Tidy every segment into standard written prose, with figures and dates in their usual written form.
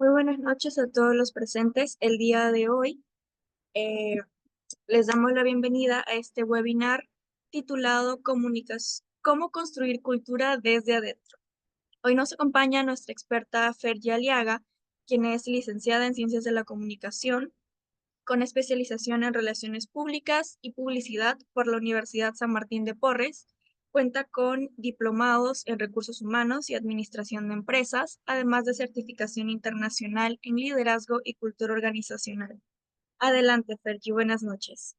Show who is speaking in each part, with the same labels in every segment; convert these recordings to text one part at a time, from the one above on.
Speaker 1: Muy buenas noches a todos los presentes. El día de hoy eh, les damos la bienvenida a este webinar titulado Cómo construir cultura desde adentro. Hoy nos acompaña nuestra experta Fergie Aliaga, quien es licenciada en Ciencias de la Comunicación, con especialización en Relaciones Públicas y Publicidad por la Universidad San Martín de Porres. Cuenta con diplomados en Recursos Humanos y Administración de Empresas, además de certificación internacional en Liderazgo y Cultura Organizacional. Adelante, Fergie, buenas noches.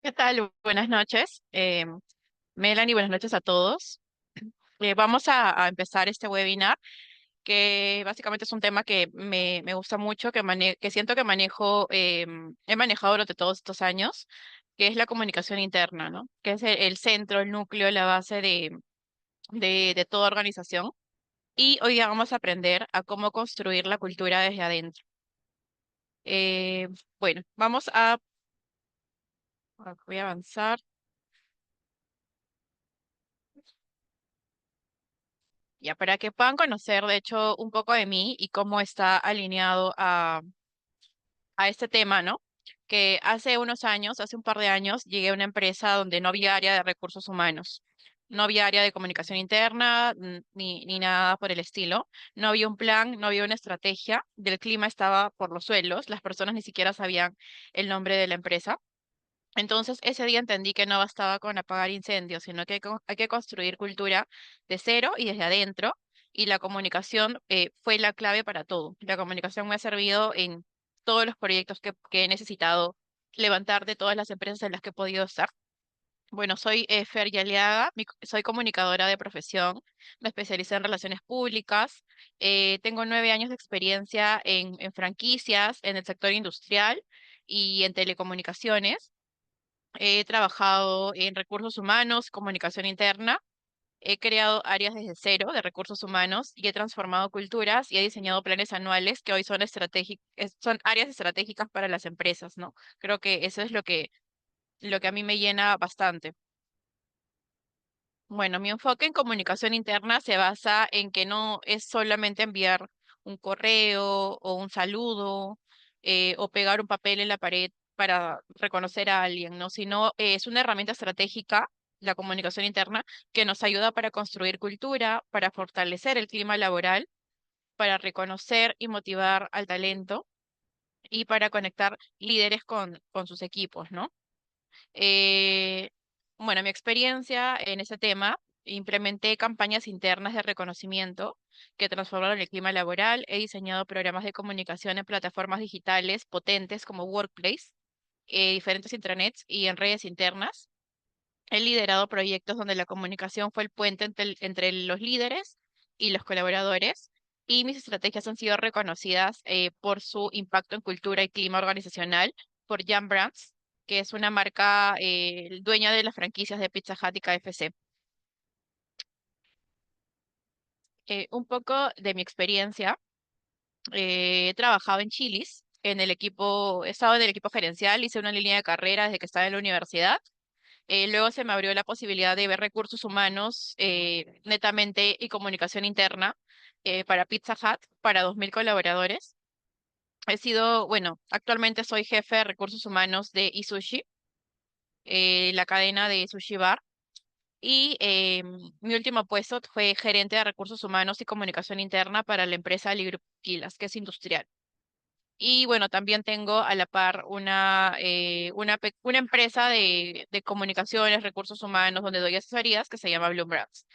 Speaker 2: ¿Qué tal? Buenas noches. Melanie, buenas noches a todos. Vamos a empezar este webinar, que básicamente es un tema que me gusta mucho, que siento que he manejado durante todos estos años, que es la comunicación interna, ¿no? Que es el centro, el núcleo, la base de toda organización. Y hoy día vamos a aprender a cómo construir la cultura desde adentro. Eh, bueno, voy a avanzar. Ya, para que puedan conocer, de hecho, un poco de mí y cómo está alineado a este tema, ¿no? Que hace unos años, hace un par de años, llegué a una empresa donde no había área de recursos humanos, no había área de comunicación interna, ni nada por el estilo. No había un plan, no había una estrategia. Del clima estaba por los suelos, las personas ni siquiera sabían el nombre de la empresa. Entonces, ese día entendí que no bastaba con apagar incendios, sino que hay que construir cultura de cero y desde adentro. Y la comunicación fue la clave para todo. La comunicación me ha servido en todos los proyectos que he necesitado levantar de todas las empresas en las que he podido estar. Bueno, soy Fer Yaliaga, soy comunicadora de profesión, me especialicé en relaciones públicas, tengo 9 años de experiencia en franquicias, en el sector industrial y en telecomunicaciones. He trabajado en recursos humanos, comunicación interna, he creado áreas desde cero de recursos humanos y he transformado culturas y he diseñado planes anuales que hoy son áreas estratégicas para las empresas, ¿no? Creo que eso es lo que a mí me llena bastante. Bueno, mi enfoque en comunicación interna se basa en que no es solamente enviar un correo o un saludo o pegar un papel en la pared para reconocer a alguien, ¿no? Sino es una herramienta estratégica, la comunicación interna, que nos ayuda para construir cultura, para fortalecer el clima laboral, para reconocer y motivar al talento y para conectar líderes con sus equipos, ¿no? Eh, bueno, mi experiencia en ese tema, implementé campañas internas de reconocimiento que transformaron el clima laboral. He diseñado programas de comunicación en plataformas digitales potentes como Workplace, diferentes intranets y en redes internas. He liderado proyectos donde la comunicación fue el puente entre los líderes y los colaboradores. Y mis estrategias han sido reconocidas por su impacto en cultura y clima organizacional por Jam Brands, que es una marca dueña de las franquicias de Pizza Hut y KFC. Un poco de mi experiencia. He trabajado en Chili's, he estado en el equipo gerencial, hice una línea de carrera desde que estaba en la universidad. Luego se me abrió la posibilidad de ver recursos humanos netamente y comunicación interna para Pizza Hut, para 2.000 colaboradores. Bueno, actualmente soy jefe de recursos humanos de Isushi, la cadena de Sushi Bar. Y mi último puesto fue gerente de recursos humanos y comunicación interna para la empresa Ligroup Quilas, que es industrial. Y bueno, también tengo a la par una empresa de comunicaciones, recursos humanos, donde doy asesorías que se llama Bloom Brands.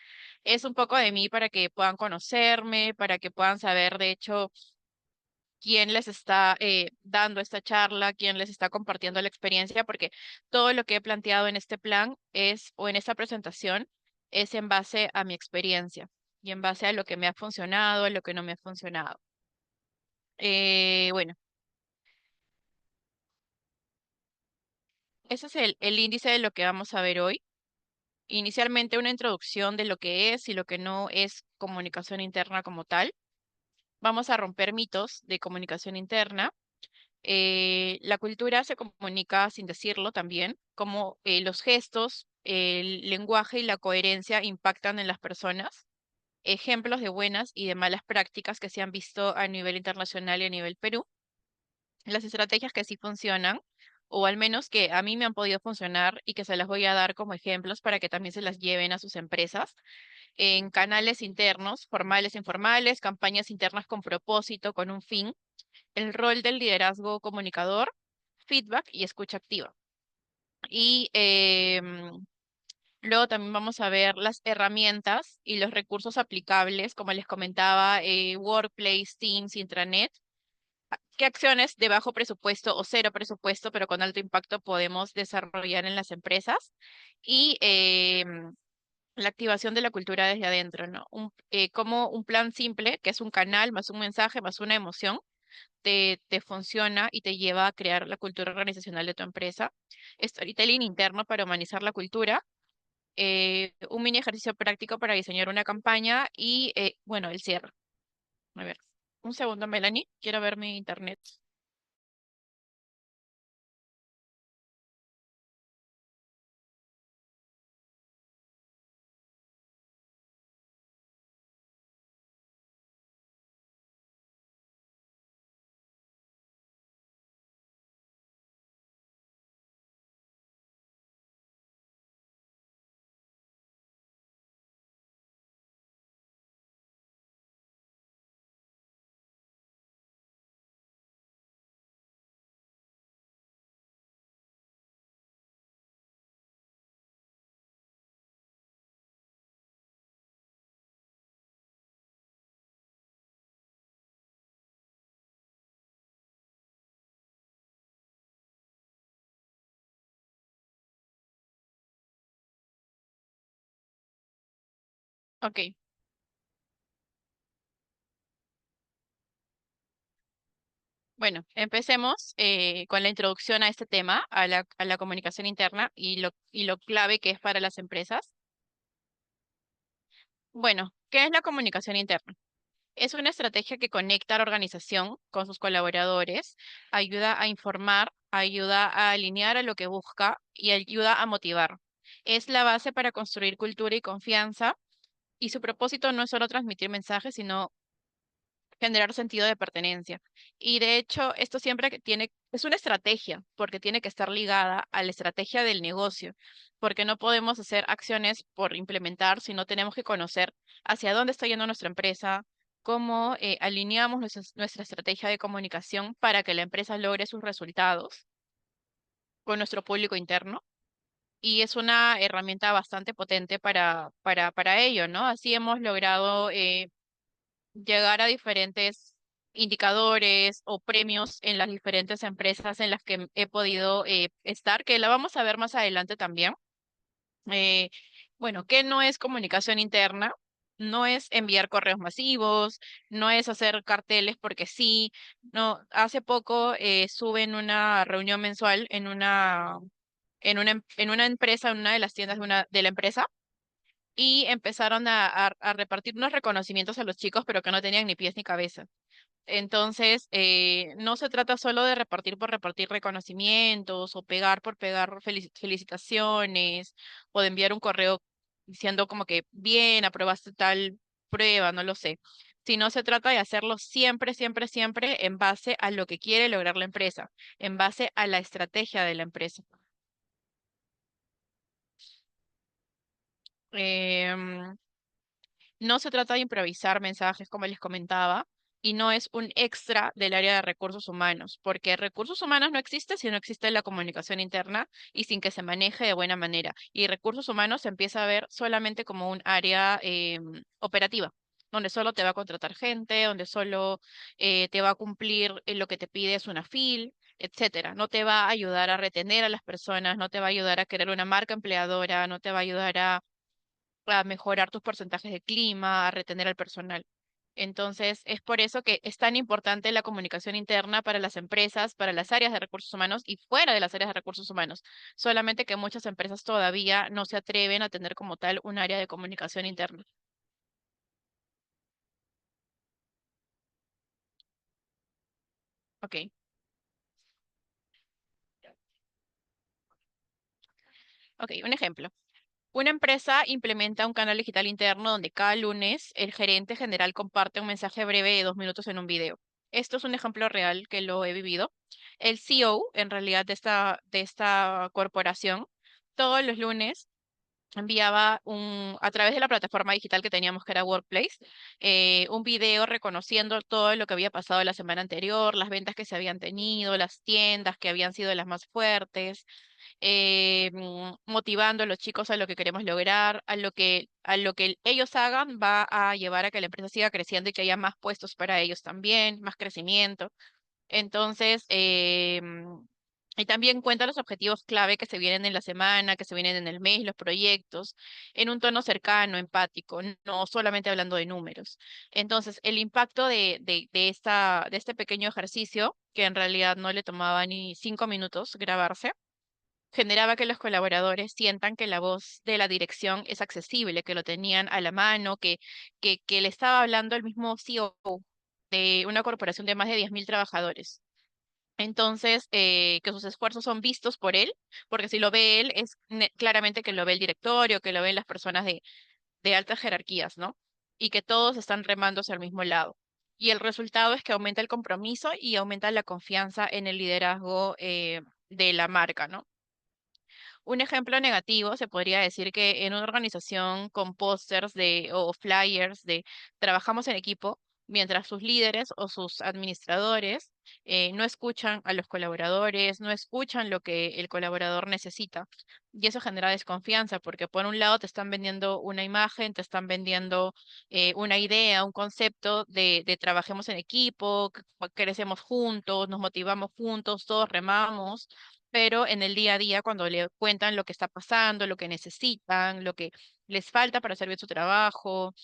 Speaker 2: Es un poco de mí para que puedan conocerme, para que puedan saber, de hecho, quién les está dando esta charla, quién les está compartiendo la experiencia, porque todo lo que he planteado en este plan o en esta presentación, es en base a mi experiencia y en base a lo que me ha funcionado, a lo que no me ha funcionado. Bueno. Ese es el índice de lo que vamos a ver hoy. Inicialmente una introducción de lo que es y lo que no es comunicación interna como tal. Vamos a romper mitos de comunicación interna. La cultura se comunica sin decirlo también, como los gestos el lenguaje y la coherencia impactan en las personas, ejemplos de buenas y de malas prácticas que se han visto a nivel internacional y a nivel Perú, las estrategias que sí funcionan, o al menos que a mí me han podido funcionar y que se las voy a dar como ejemplos para que también se las lleven a sus empresas, en canales internos, formales e informales, campañas internas con propósito, con un fin, el rol del liderazgo comunicador, feedback y escucha activa. Y luego también vamos a ver las herramientas y los recursos aplicables, como les comentaba, Workplace, Teams, Intranet. ¿Qué acciones de bajo presupuesto o cero presupuesto, pero con alto impacto, podemos desarrollar en las empresas? Y la activación de la cultura desde adentro, ¿no? Como un plan simple, que es un canal más un mensaje más una emoción, te funciona y te lleva a crear la cultura organizacional de tu empresa. Storytelling interno para humanizar la cultura, un mini ejercicio práctico para diseñar una campaña y, bueno, el cierre. A ver, un segundo, Melanie, quiero ver mi internet. Ok, bueno, empecemos con la introducción a este tema, a la comunicación interna y lo clave que es para las empresas. Bueno, ¿qué es la comunicación interna? Es una estrategia que conecta a la organización con sus colaboradores, ayuda a informar, ayuda a alinear a lo que busca y ayuda a motivar. Es la base para construir cultura y confianza, y su propósito no es solo transmitir mensajes, sino generar sentido de pertenencia. Y de hecho, esto siempre que tiene, es una estrategia, porque tiene que estar ligada a la estrategia del negocio, porque no podemos hacer acciones por implementar, sino tenemos que conocer hacia dónde está yendo nuestra empresa, cómo alineamos nuestra estrategia de comunicación para que la empresa logre sus resultados con nuestro público interno. Y es una herramienta bastante potente para ello, ¿no? Así hemos logrado llegar a diferentes indicadores o premios en las diferentes empresas en las que he podido estar, que la vamos a ver más adelante también. Eh, bueno, ¿qué no es comunicación interna? No es enviar correos masivos, no es hacer carteles porque sí. No, hace poco estuve en una reunión mensual en una empresa, en una de las tiendas de la empresa, y empezaron a repartir unos reconocimientos a los chicos, pero que no tenían ni pies ni cabeza. Entonces, no se trata solo de repartir por repartir reconocimientos o pegar por pegar felicitaciones o de enviar un correo diciendo como que bien, aprobaste tal prueba, no lo sé. Sino se trata de hacerlo siempre, siempre, siempre en base a lo que quiere lograr la empresa, en base a la estrategia de la empresa. Em, No se trata de improvisar mensajes, como les comentaba, y no es un extra del área de recursos humanos, porque recursos humanos no existe si no existe la comunicación interna y sin que se maneje de buena manera. Y recursos humanos se empieza a ver solamente como un área operativa, donde solo te va a contratar gente, donde solo te va a cumplir lo que te pide es una FIL, etcétera. No te va a ayudar a retener a las personas, no te va a ayudar a crear una marca empleadora, no te va a ayudar a mejorar tus porcentajes de clima, a retener al personal. Entonces, es por eso que es tan importante la comunicación interna para las empresas, para las áreas de recursos humanos y fuera de las áreas de recursos humanos. Solamente que muchas empresas todavía no se atreven a tener como tal un área de comunicación interna. Ok, ok, un ejemplo. Una empresa implementa un canal digital interno donde cada lunes el gerente general comparte un mensaje breve de 2 minutos en un video. Esto es un ejemplo real que lo he vivido. El CEO, en realidad, de esta corporación, todos los lunes enviaba a través de la plataforma digital que teníamos, que era Workplace, un video reconociendo todo lo que había pasado la semana anterior, las ventas que se habían tenido, las tiendas que habían sido las más fuertes, motivando a los chicos a lo que queremos lograr, a lo que ellos hagan va a llevar a que la empresa siga creciendo y que haya más puestos para ellos también, más crecimiento. Entonces, y también cuenta los objetivos clave que se vienen en la semana, que se vienen en el mes, los proyectos, en un tono cercano, empático, no solamente hablando de números. Entonces, el impacto de este pequeño ejercicio, que en realidad no le tomaba ni 5 minutos grabarse, generaba que los colaboradores sientan que la voz de la dirección es accesible, que lo tenían a la mano, que le estaba hablando el mismo CEO de una corporación de más de 10.000 trabajadores. Entonces, que sus esfuerzos son vistos por él, porque si lo ve él, es claramente que lo ve el directorio, que lo ven las personas de altas jerarquías, ¿no? Y que todos están remando hacia el mismo lado. Y el resultado es que aumenta el compromiso y aumenta la confianza en el liderazgo de la marca, ¿no? Un ejemplo negativo se podría decir que en una organización con pósters o flyers de trabajamos en equipo, mientras sus líderes o sus administradores no escuchan a los colaboradores, no escuchan lo que el colaborador necesita. Y eso genera desconfianza porque por un lado te están vendiendo una imagen, te están vendiendo una idea, un concepto de trabajemos en equipo, crecemos juntos, nos motivamos juntos, todos remamos, pero en el día a día, cuando le cuentan lo que está pasando, lo que necesitan, lo que les falta para hacer bien su trabajo,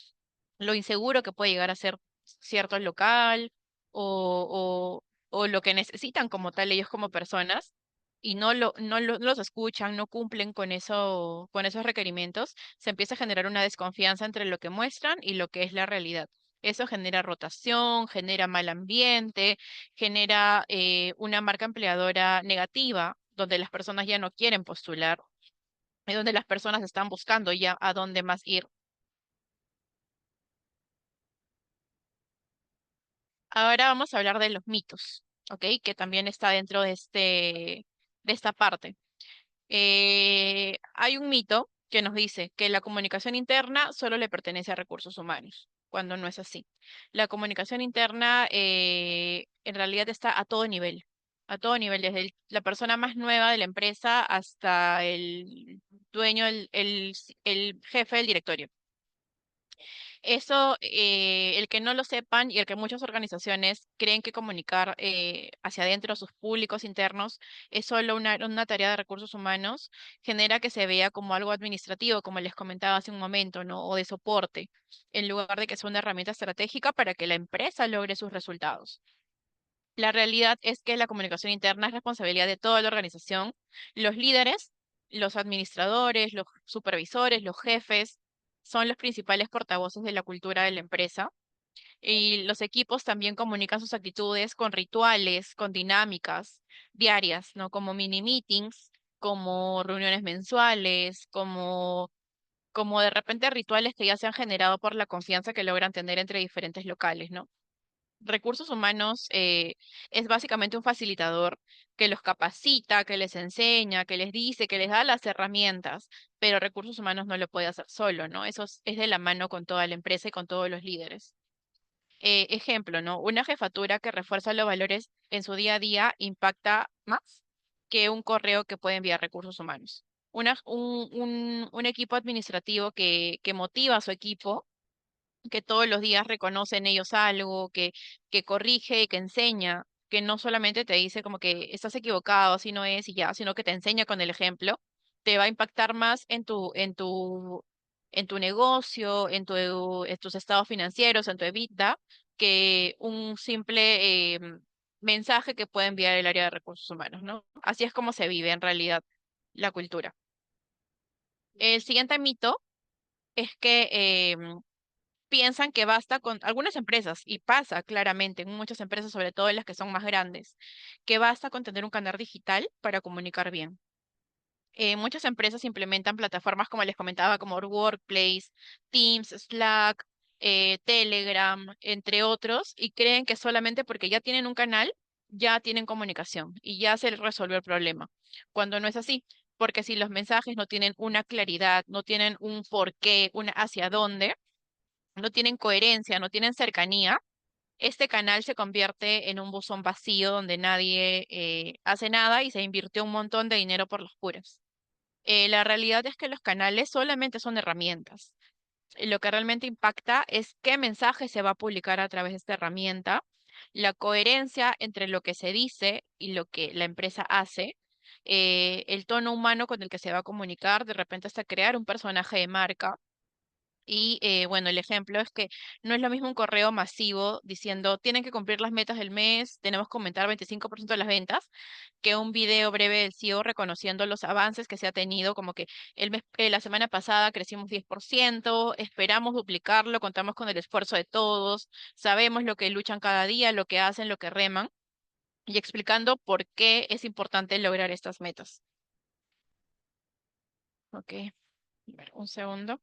Speaker 2: lo inseguro que puede llegar a ser cierto local o lo que necesitan como tal ellos como personas, y no los escuchan, no cumplen con eso, con esos requerimientos, se empieza a generar una desconfianza entre lo que muestran y lo que es la realidad. Eso genera rotación, genera mal ambiente, genera una marca empleadora negativa, donde las personas ya no quieren postular, y donde las personas están buscando ya a dónde más ir. Ahora vamos a hablar de los mitos, ¿ok? Que también está dentro de esta parte. Hay un mito que nos dice que la comunicación interna solo le pertenece a recursos humanos, cuando no es así. La comunicación interna en realidad está a todo nivel, desde la persona más nueva de la empresa hasta el dueño, el jefe del directorio. Eso, el que no lo sepan y el que muchas organizaciones creen que comunicar hacia adentro a sus públicos internos es solo una tarea de recursos humanos, genera que se vea como algo administrativo, como les comentaba hace un momento, ¿no? O de soporte, en lugar de que sea una herramienta estratégica para que la empresa logre sus resultados. La realidad es que la comunicación interna es responsabilidad de toda la organización. Los líderes, los administradores, los supervisores, los jefes son los principales portavoces de la cultura de la empresa. Y los equipos también comunican sus actitudes con rituales, con dinámicas diarias, ¿no? Como mini meetings, como reuniones mensuales, como de repente rituales que ya se han generado por la confianza que logran tener entre diferentes locales, ¿no? Recursos humanos es básicamente un facilitador que los capacita, que les enseña, que les dice, que les da las herramientas, pero recursos humanos no lo puede hacer solo, ¿no? Eso es de la mano con toda la empresa y con todos los líderes. Ejemplo, ¿no? Una jefatura que refuerza los valores en su día a día impacta más que un correo que puede enviar recursos humanos. Un equipo administrativo que motiva a su equipo, que todos los días reconoce en ellos algo, que corrige, que enseña, que no solamente te dice como que estás equivocado, así no es y ya, sino que te enseña con el ejemplo, te va a impactar más en tu negocio, en tus estados financieros, en tu EBITDA, que un simple mensaje que puede enviar el área de recursos humanos, ¿no? Así es como se vive en realidad la cultura. El siguiente mito es que piensan que basta con algunas empresas, y pasa claramente en muchas empresas, sobre todo en las que son más grandes, que basta con tener un canal digital para comunicar bien. Muchas empresas implementan plataformas, como les comentaba, como Workplace, Teams, Slack, Telegram, entre otros, y creen que solamente porque ya tienen un canal, ya tienen comunicación y ya se les resolvió el problema, cuando no es así, porque si los mensajes no tienen una claridad, no tienen un porqué, una hacia dónde, no tienen coherencia, no tienen cercanía, este canal se convierte en un buzón vacío donde nadie hace nada y se invirtió un montón de dinero por las puras. La realidad es que los canales solamente son herramientas. Lo que realmente impacta es qué mensaje se va a publicar a través de esta herramienta, la coherencia entre lo que se dice y lo que la empresa hace, el tono humano con el que se va a comunicar, de repente hasta crear un personaje de marca. Y bueno, el ejemplo es que no es lo mismo un correo masivo diciendo tienen que cumplir las metas del mes, tenemos que aumentar 25% de las ventas, que un video breve del CEO reconociendo los avances que se ha tenido, como que la semana pasada crecimos 10%, esperamos duplicarlo, contamos con el esfuerzo de todos, sabemos lo que luchan cada día, lo que hacen, lo que reman, y explicando por qué es importante lograr estas metas. Ok, a ver, un segundo.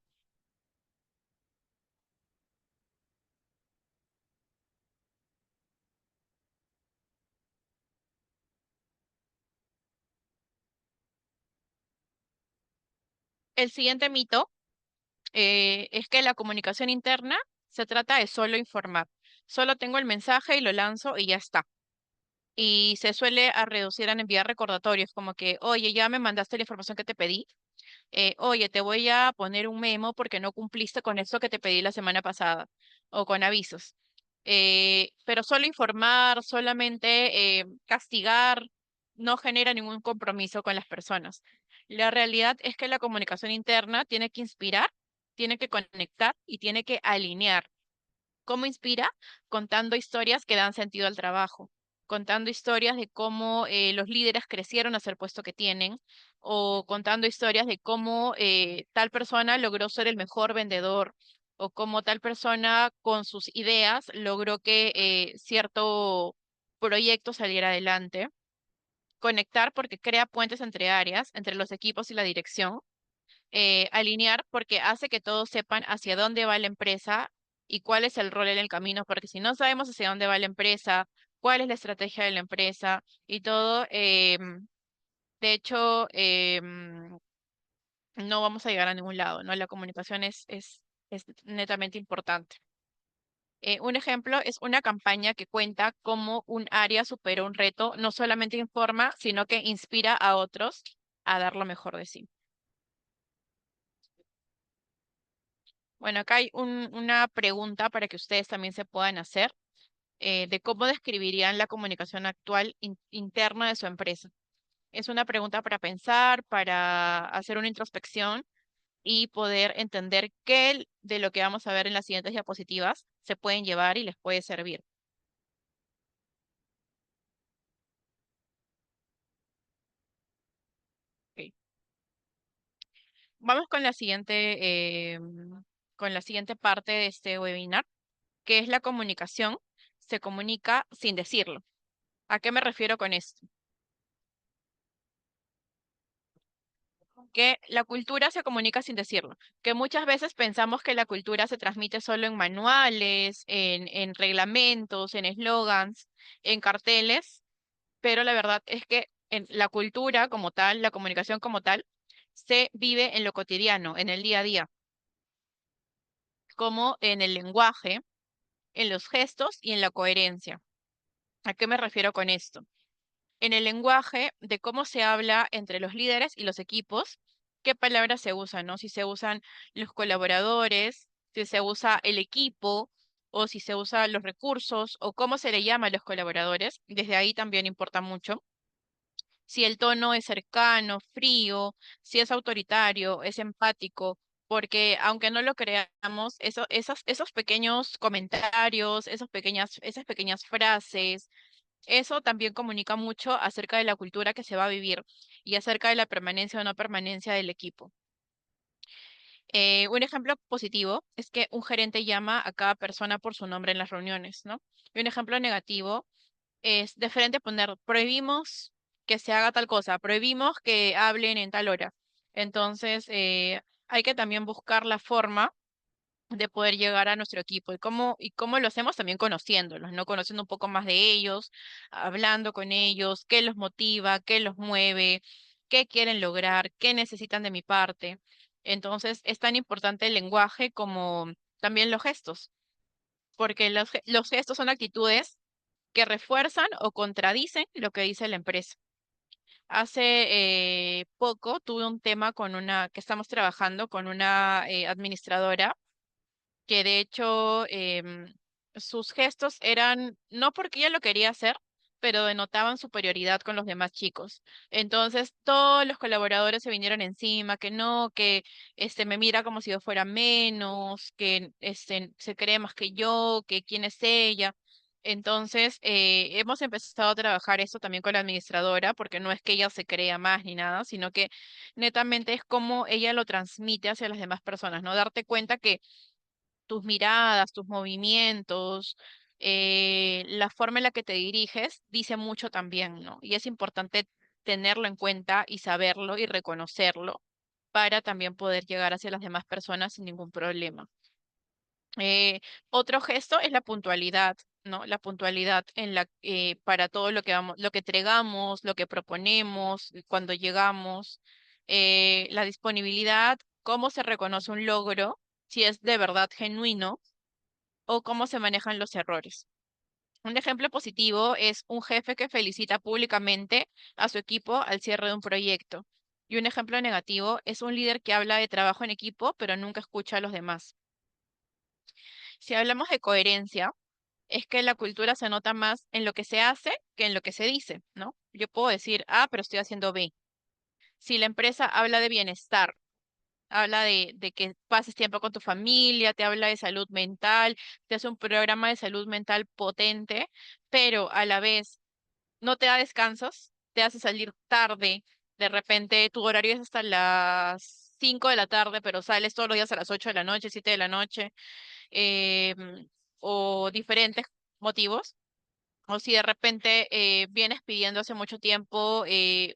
Speaker 2: El siguiente mito es que la comunicación interna se trata de solo informar. Solo tengo el mensaje y lo lanzo y ya está. Y se suele a reducir a enviar recordatorios como que, oye, ya me mandaste la información que te pedí. Oye, te voy a poner un memo porque no cumpliste con eso que te pedí la semana pasada o con avisos. Pero solo informar, solamente castigar, no genera ningún compromiso con las personas. La realidad es que la comunicación interna tiene que inspirar, tiene que conectar y tiene que alinear. ¿Cómo inspira? Contando historias que dan sentido al trabajo, contando historias de cómo los líderes crecieron a ser el puesto que tienen, o contando historias de cómo tal persona logró ser el mejor vendedor, o cómo tal persona con sus ideas logró que cierto proyecto saliera adelante. Conectar porque crea puentes entre áreas, entre los equipos y la dirección. Alinear porque hace que todos sepan hacia dónde va la empresa y cuál es el rol en el camino, porque si no sabemos hacia dónde va la empresa, cuál es la estrategia de la empresa y todo, de hecho, no vamos a llegar a ningún lado, ¿no? La comunicación es netamente importante. Un ejemplo es una campaña que cuenta cómo un área superó un reto, no solamente informa, sino que inspira a otros a dar lo mejor de sí. Bueno, acá hay una pregunta para que ustedes también se puedan hacer de cómo describirían la comunicación actual interna de su empresa. Es una pregunta para pensar, para hacer una introspección y poder entender qué de lo que vamos a ver en las siguientes diapositivas se pueden llevar y les puede servir. Ok. Vamos con la siguiente parte de este webinar, que es la comunicación. Se comunica sin decirlo. ¿A qué me refiero con esto? Que la cultura se comunica sin decirlo, que muchas veces pensamos que la cultura se transmite solo en manuales, en reglamentos, en eslogans, en carteles, pero la verdad es que en la cultura como tal, la comunicación como tal, se vive en lo cotidiano, en el día a día, como en el lenguaje, en los gestos y en la coherencia. ¿A qué me refiero con esto? En el lenguaje de cómo se habla entre los líderes y los equipos, qué palabras se usan, ¿no? Si se usan los colaboradores, si se usa el equipo o si se usan los recursos o cómo se le llama a los colaboradores, desde ahí también importa mucho. Si el tono es cercano, frío, si es autoritario, es empático, porque aunque no lo creamos, esos pequeños comentarios, esas pequeñas frases, eso también comunica mucho acerca de la cultura que se va a vivir y acerca de la permanencia o no permanencia del equipo. Un ejemplo positivo es que un gerente llama a cada persona por su nombre en las reuniones, ¿no? Y un ejemplo negativo es de frente poner prohibimos que se haga tal cosa, prohibimos que hablen en tal hora. Entonces, hay que también buscar la forma de poder llegar a nuestro equipo y cómo lo hacemos también conociéndolos, ¿no? Conociendo un poco más de ellos, hablando con ellos, qué los motiva, qué los mueve, qué quieren lograr, qué necesitan de mi parte. Entonces, es tan importante el lenguaje como también los gestos, porque los gestos son actitudes que refuerzan o contradicen lo que dice la empresa. Hace poco tuve un tema que estamos trabajando con una administradora que de hecho sus gestos eran, no porque ella lo quería hacer, pero denotaban superioridad con los demás chicos. Entonces todos los colaboradores se vinieron encima, que no, que me mira como si yo fuera menos, que se cree más que yo, que quién es ella. Entonces, hemos empezado a trabajar esto también con la administradora, porque no es que ella se crea más ni nada, sino que netamente es como ella lo transmite hacia las demás personas, ¿no? Darte cuenta que tus miradas, tus movimientos, la forma en la que te diriges, dice mucho también, ¿no? Y es importante tenerlo en cuenta y saberlo y reconocerlo para también poder llegar hacia las demás personas sin ningún problema. Eh, Otro gesto es la puntualidad, ¿no? La puntualidad para todo lo que vamos, lo que entregamos, lo que proponemos, cuando llegamos, la disponibilidad, cómo se reconoce un logro, si es de verdad genuino, o cómo se manejan los errores. Un ejemplo positivo es un jefe que felicita públicamente a su equipo al cierre de un proyecto. Y un ejemplo negativo es un líder que habla de trabajo en equipo, pero nunca escucha a los demás. Si hablamos de coherencia, es que la cultura se nota más en lo que se hace que en lo que se dice, ¿no? Yo puedo decir A, pero estoy haciendo B. Si la empresa habla de bienestar, habla de que pases tiempo con tu familia, te habla de salud mental, te hace un programa de salud mental potente, pero a la vez no te da descansos, te hace salir tarde, de repente tu horario es hasta las 5 de la tarde, pero sales todos los días a las 8 de la noche, 7 de la noche, em, o diferentes motivos. O si de repente vienes pidiendo hace mucho tiempo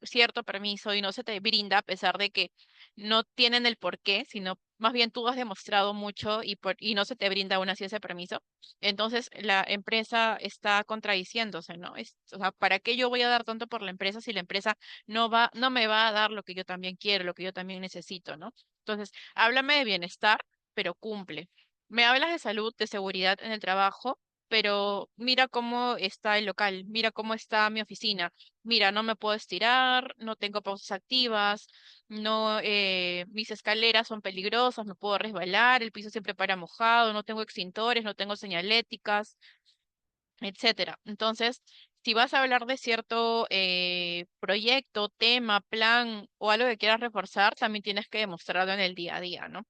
Speaker 2: cierto permiso y no se te brinda a pesar de que no tienen el por qué, sino más bien tú has demostrado mucho y no se te brinda aún así ese permiso, entonces la empresa está contradiciéndose, ¿no? O sea, ¿para qué yo voy a dar tanto por la empresa si la empresa no me va a dar lo que yo también quiero, lo que yo también necesito, ¿no? Entonces, háblame de bienestar, pero cumple. Me hablas de salud, de seguridad en el trabajo, pero mira cómo está el local, mira cómo está mi oficina, mira, no me puedo estirar, no tengo pausas activas, no, mis escaleras son peligrosas, me puedo resbalar, el piso siempre para mojado, no tengo extintores, no tengo señaléticas, etcétera. Entonces, si vas a hablar de cierto proyecto, tema, plan o algo que quieras reforzar, también tienes que demostrarlo en el día a día, ¿no?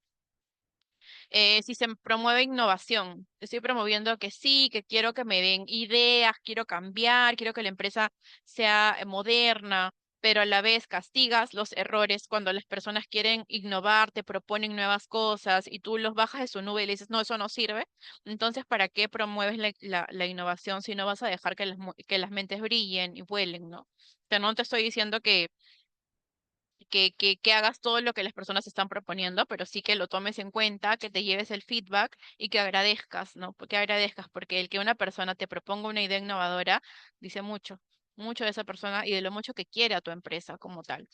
Speaker 2: Si se promueve innovación, estoy promoviendo que sí, que quiero que me den ideas, quiero cambiar, quiero que la empresa sea moderna, pero a la vez castigas los errores cuando las personas quieren innovar, te proponen nuevas cosas y tú los bajas de su nube y le dices, no, eso no sirve. Entonces, ¿para qué promueves la innovación si no vas a dejar que que las mentes brillen y vuelen, ¿no? O sea, no te estoy diciendo que hagas todo lo que las personas están proponiendo, pero sí que lo tomes en cuenta, que te lleves el feedback y que agradezcas, ¿no? Porque agradezcas, porque el que una persona te proponga una idea innovadora dice mucho, mucho de esa persona y de lo mucho que quiere a tu empresa como tal.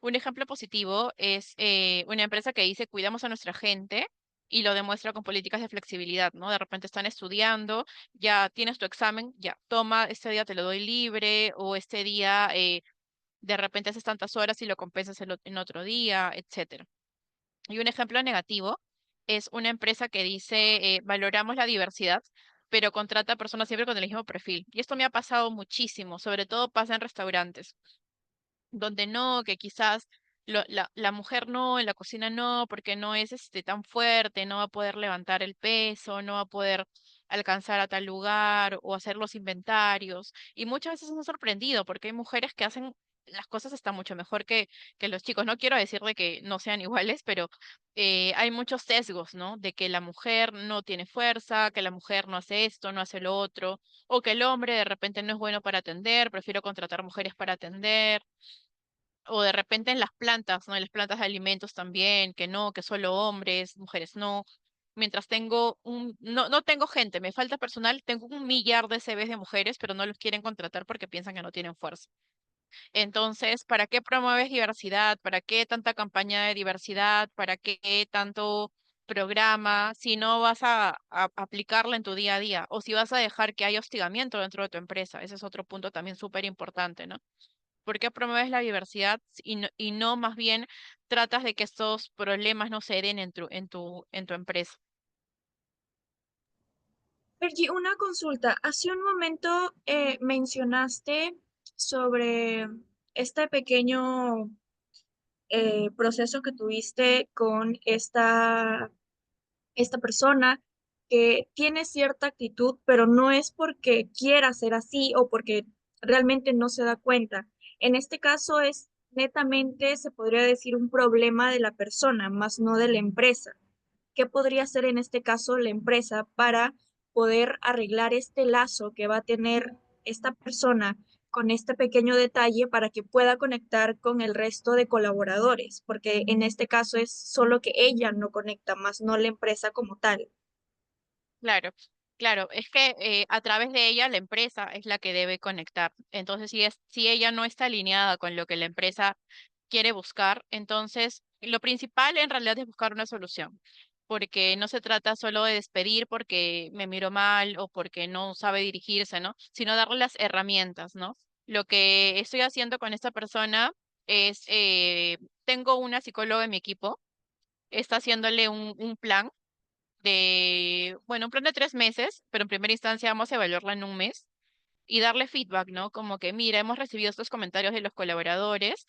Speaker 2: Un ejemplo positivo es una empresa que dice cuidamos a nuestra gente y lo demuestra con políticas de flexibilidad, ¿no? De repente están estudiando, ya tienes tu examen, ya toma, este día te lo doy libre o este día de repente haces tantas horas y lo compensas en otro día, etcétera. Y un ejemplo negativo es una empresa que dice, valoramos la diversidad, pero contrata a personas siempre con el mismo perfil. Y esto me ha pasado muchísimo, sobre todo pasa en restaurantes donde no, que quizás la mujer no, en la cocina no, porque no es tan fuerte, no va a poder levantar el peso, no va a poder alcanzar a tal lugar o hacer los inventarios. Y muchas veces nos han sorprendido porque hay mujeres que hacen las cosas están mucho mejor que los chicos. No quiero decir de que no sean iguales, pero hay muchos sesgos, ¿no? De que la mujer no tiene fuerza, que la mujer no hace esto, no hace lo otro, o que el hombre de repente no es bueno para atender, prefiero contratar mujeres para atender, o de repente en las plantas, ¿no? En las plantas de alimentos también, que no, que solo hombres, mujeres no. Mientras no tengo gente, me falta personal, tengo un millar de CVs de mujeres, pero no los quieren contratar porque piensan que no tienen fuerza. Entonces, ¿para qué promueves diversidad? ¿Para qué tanta campaña de diversidad? ¿Para qué tanto programa si no vas a aplicarla en tu día a día? O si vas a dejar que haya hostigamiento dentro de tu empresa. Ese es otro punto también súper importante, ¿no? ¿Por qué promueves la diversidad y no más bien tratas de que estos problemas no se den en tu empresa?
Speaker 1: Sergi, una consulta. Hace un momento mencionaste sobre este pequeño proceso que tuviste con esta persona que tiene cierta actitud, pero no es porque quiera ser así o porque realmente no se da cuenta. En este caso es netamente, se podría decir, un problema de la persona, más no de la empresa. ¿Qué podría hacer en este caso la empresa para poder arreglar este lazo que va a tener esta persona con este pequeño detalle para que pueda conectar con el resto de colaboradores? Porque en este caso es solo que ella no conecta, más no la empresa como tal.
Speaker 2: Claro, claro, es que a través de ella la empresa es la que debe conectar. Entonces, si ella no está alineada con lo que la empresa quiere buscar, entonces lo principal en realidad es buscar una solución, porque no se trata solo de despedir porque me miró mal o porque no sabe dirigirse, ¿no? Sino darle las herramientas, ¿no? Lo que estoy haciendo con esta persona es, tengo una psicóloga en mi equipo, está haciéndole un plan bueno, un plan de 3 meses, pero en primera instancia vamos a evaluarla en un mes y darle feedback, ¿no? Como que, mira, hemos recibido estos comentarios de los colaboradores,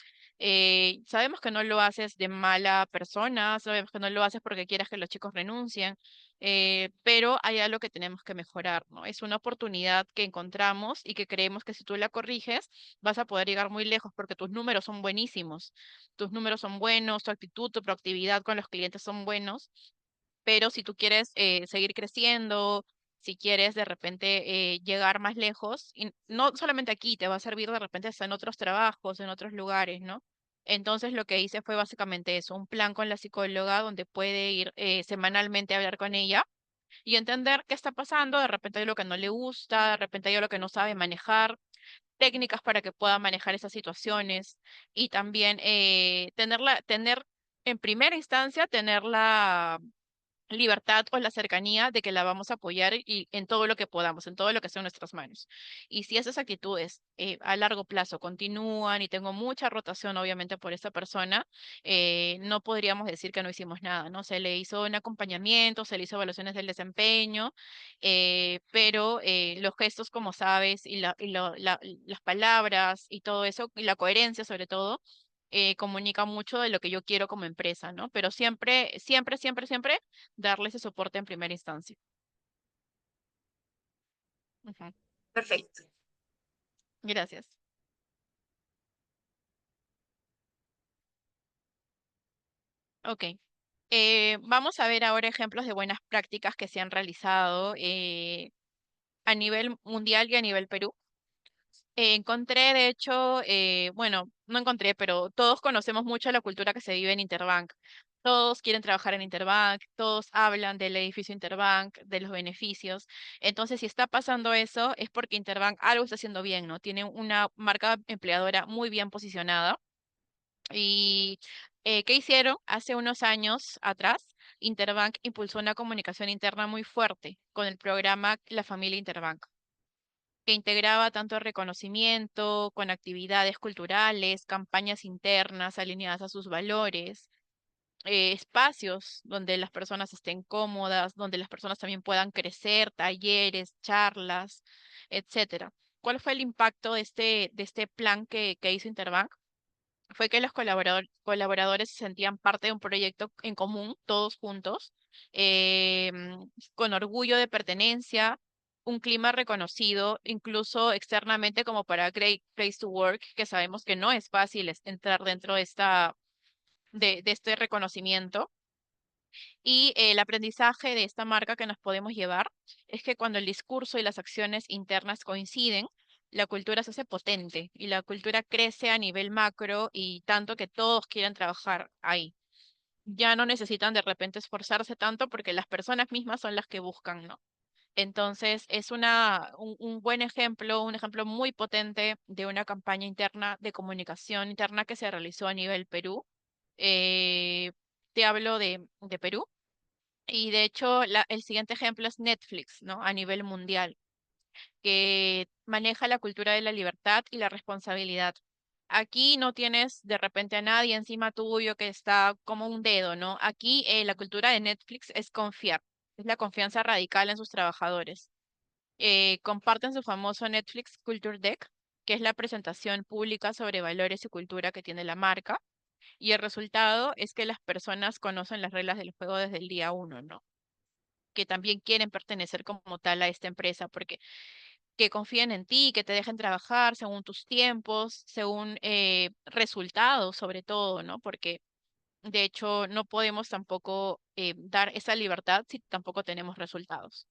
Speaker 2: sabemos que no lo haces de mala persona, sabemos que no lo haces porque quieras que los chicos renuncien, pero hay algo que tenemos que mejorar, ¿no? Es una oportunidad que encontramos y que creemos que si tú la corriges, vas a poder llegar muy lejos porque tus números son buenísimos, tus números son buenos, tu actitud, tu proactividad con los clientes son buenos, pero si tú quieres seguir creciendo, si quieres de repente llegar más lejos, y no solamente aquí, te va a servir de repente hasta en otros trabajos, en otros lugares, ¿no? Entonces lo que hice fue básicamente eso, un plan con la psicóloga donde puede ir semanalmente a hablar con ella y entender qué está pasando, de repente hay lo que no le gusta, de repente hay lo que no sabe manejar, técnicas para que pueda manejar esas situaciones y también tener en primera instancia, tener la libertad o la cercanía de que la vamos a apoyar y en todo lo que podamos, en todo lo que esté en nuestras manos. Y si esas actitudes a largo plazo continúan y tengo mucha rotación, obviamente, por esta persona, no podríamos decir que no hicimos nada, ¿no? Se le hizo un acompañamiento, se le hizo evaluaciones del desempeño, pero los gestos, como sabes, las palabras y todo eso, y la coherencia sobre todo, comunica mucho de lo que yo quiero como empresa, ¿no? Pero siempre, siempre, siempre, siempre darle ese soporte en primera instancia. Ujú.
Speaker 1: Perfecto.
Speaker 2: Gracias. Ok. Vamos a ver ahora ejemplos de buenas prácticas que se han realizado a nivel mundial y a nivel Perú. Encontré, de hecho, bueno, no encontré, pero todos conocemos mucho la cultura que se vive en Interbank. Todos quieren trabajar en Interbank, todos hablan del edificio Interbank, de los beneficios. Entonces, si está pasando eso, es porque Interbank algo está haciendo bien, ¿no? Tiene una marca empleadora muy bien posicionada. ¿Y qué hicieron? Hace unos años atrás, Interbank impulsó una comunicación interna muy fuerte con el programa La Familia Interbank, que integraba tanto reconocimiento con actividades culturales, campañas internas alineadas a sus valores, espacios donde las personas estén cómodas, donde las personas también puedan crecer, talleres, charlas, etcétera. ¿Cuál fue el impacto de este plan que hizo Interbank? Fue que los colaboradores se sentían parte de un proyecto en común, todos juntos, con orgullo de pertenencia, un clima reconocido, incluso externamente como para Great Place to Work, que sabemos que no es fácil entrar dentro de de este reconocimiento. Y el aprendizaje de esta marca que nos podemos llevar es que cuando el discurso y las acciones internas coinciden, la cultura se hace potente y la cultura crece a nivel macro y tanto que todos quieren trabajar ahí. Ya no necesitan de repente esforzarse tanto porque las personas mismas son las que buscan, ¿no? Entonces, es un buen ejemplo, un ejemplo muy potente de una campaña interna de comunicación interna que se realizó a nivel Perú. Eh, Te hablo de Perú. Y de hecho, el siguiente ejemplo es Netflix, ¿no? A nivel mundial, que maneja la cultura de la libertad y la responsabilidad. Aquí no tienes de repente a nadie encima tuyo que está como un dedo, ¿no? Aquí la cultura de Netflix es confiar, es la confianza radical en sus trabajadores. Comparten su famoso Netflix Culture Deck, que es la presentación pública sobre valores y cultura que tiene la marca. Y el resultado es que las personas conocen las reglas del juego desde el día uno, ¿no? Que también quieren pertenecer como tal a esta empresa, porque que confíen en ti, que te dejen trabajar según tus tiempos, según resultados, sobre todo, ¿no? Porque de hecho no podemos tampoco dar esa libertad si tampoco tenemos resultados.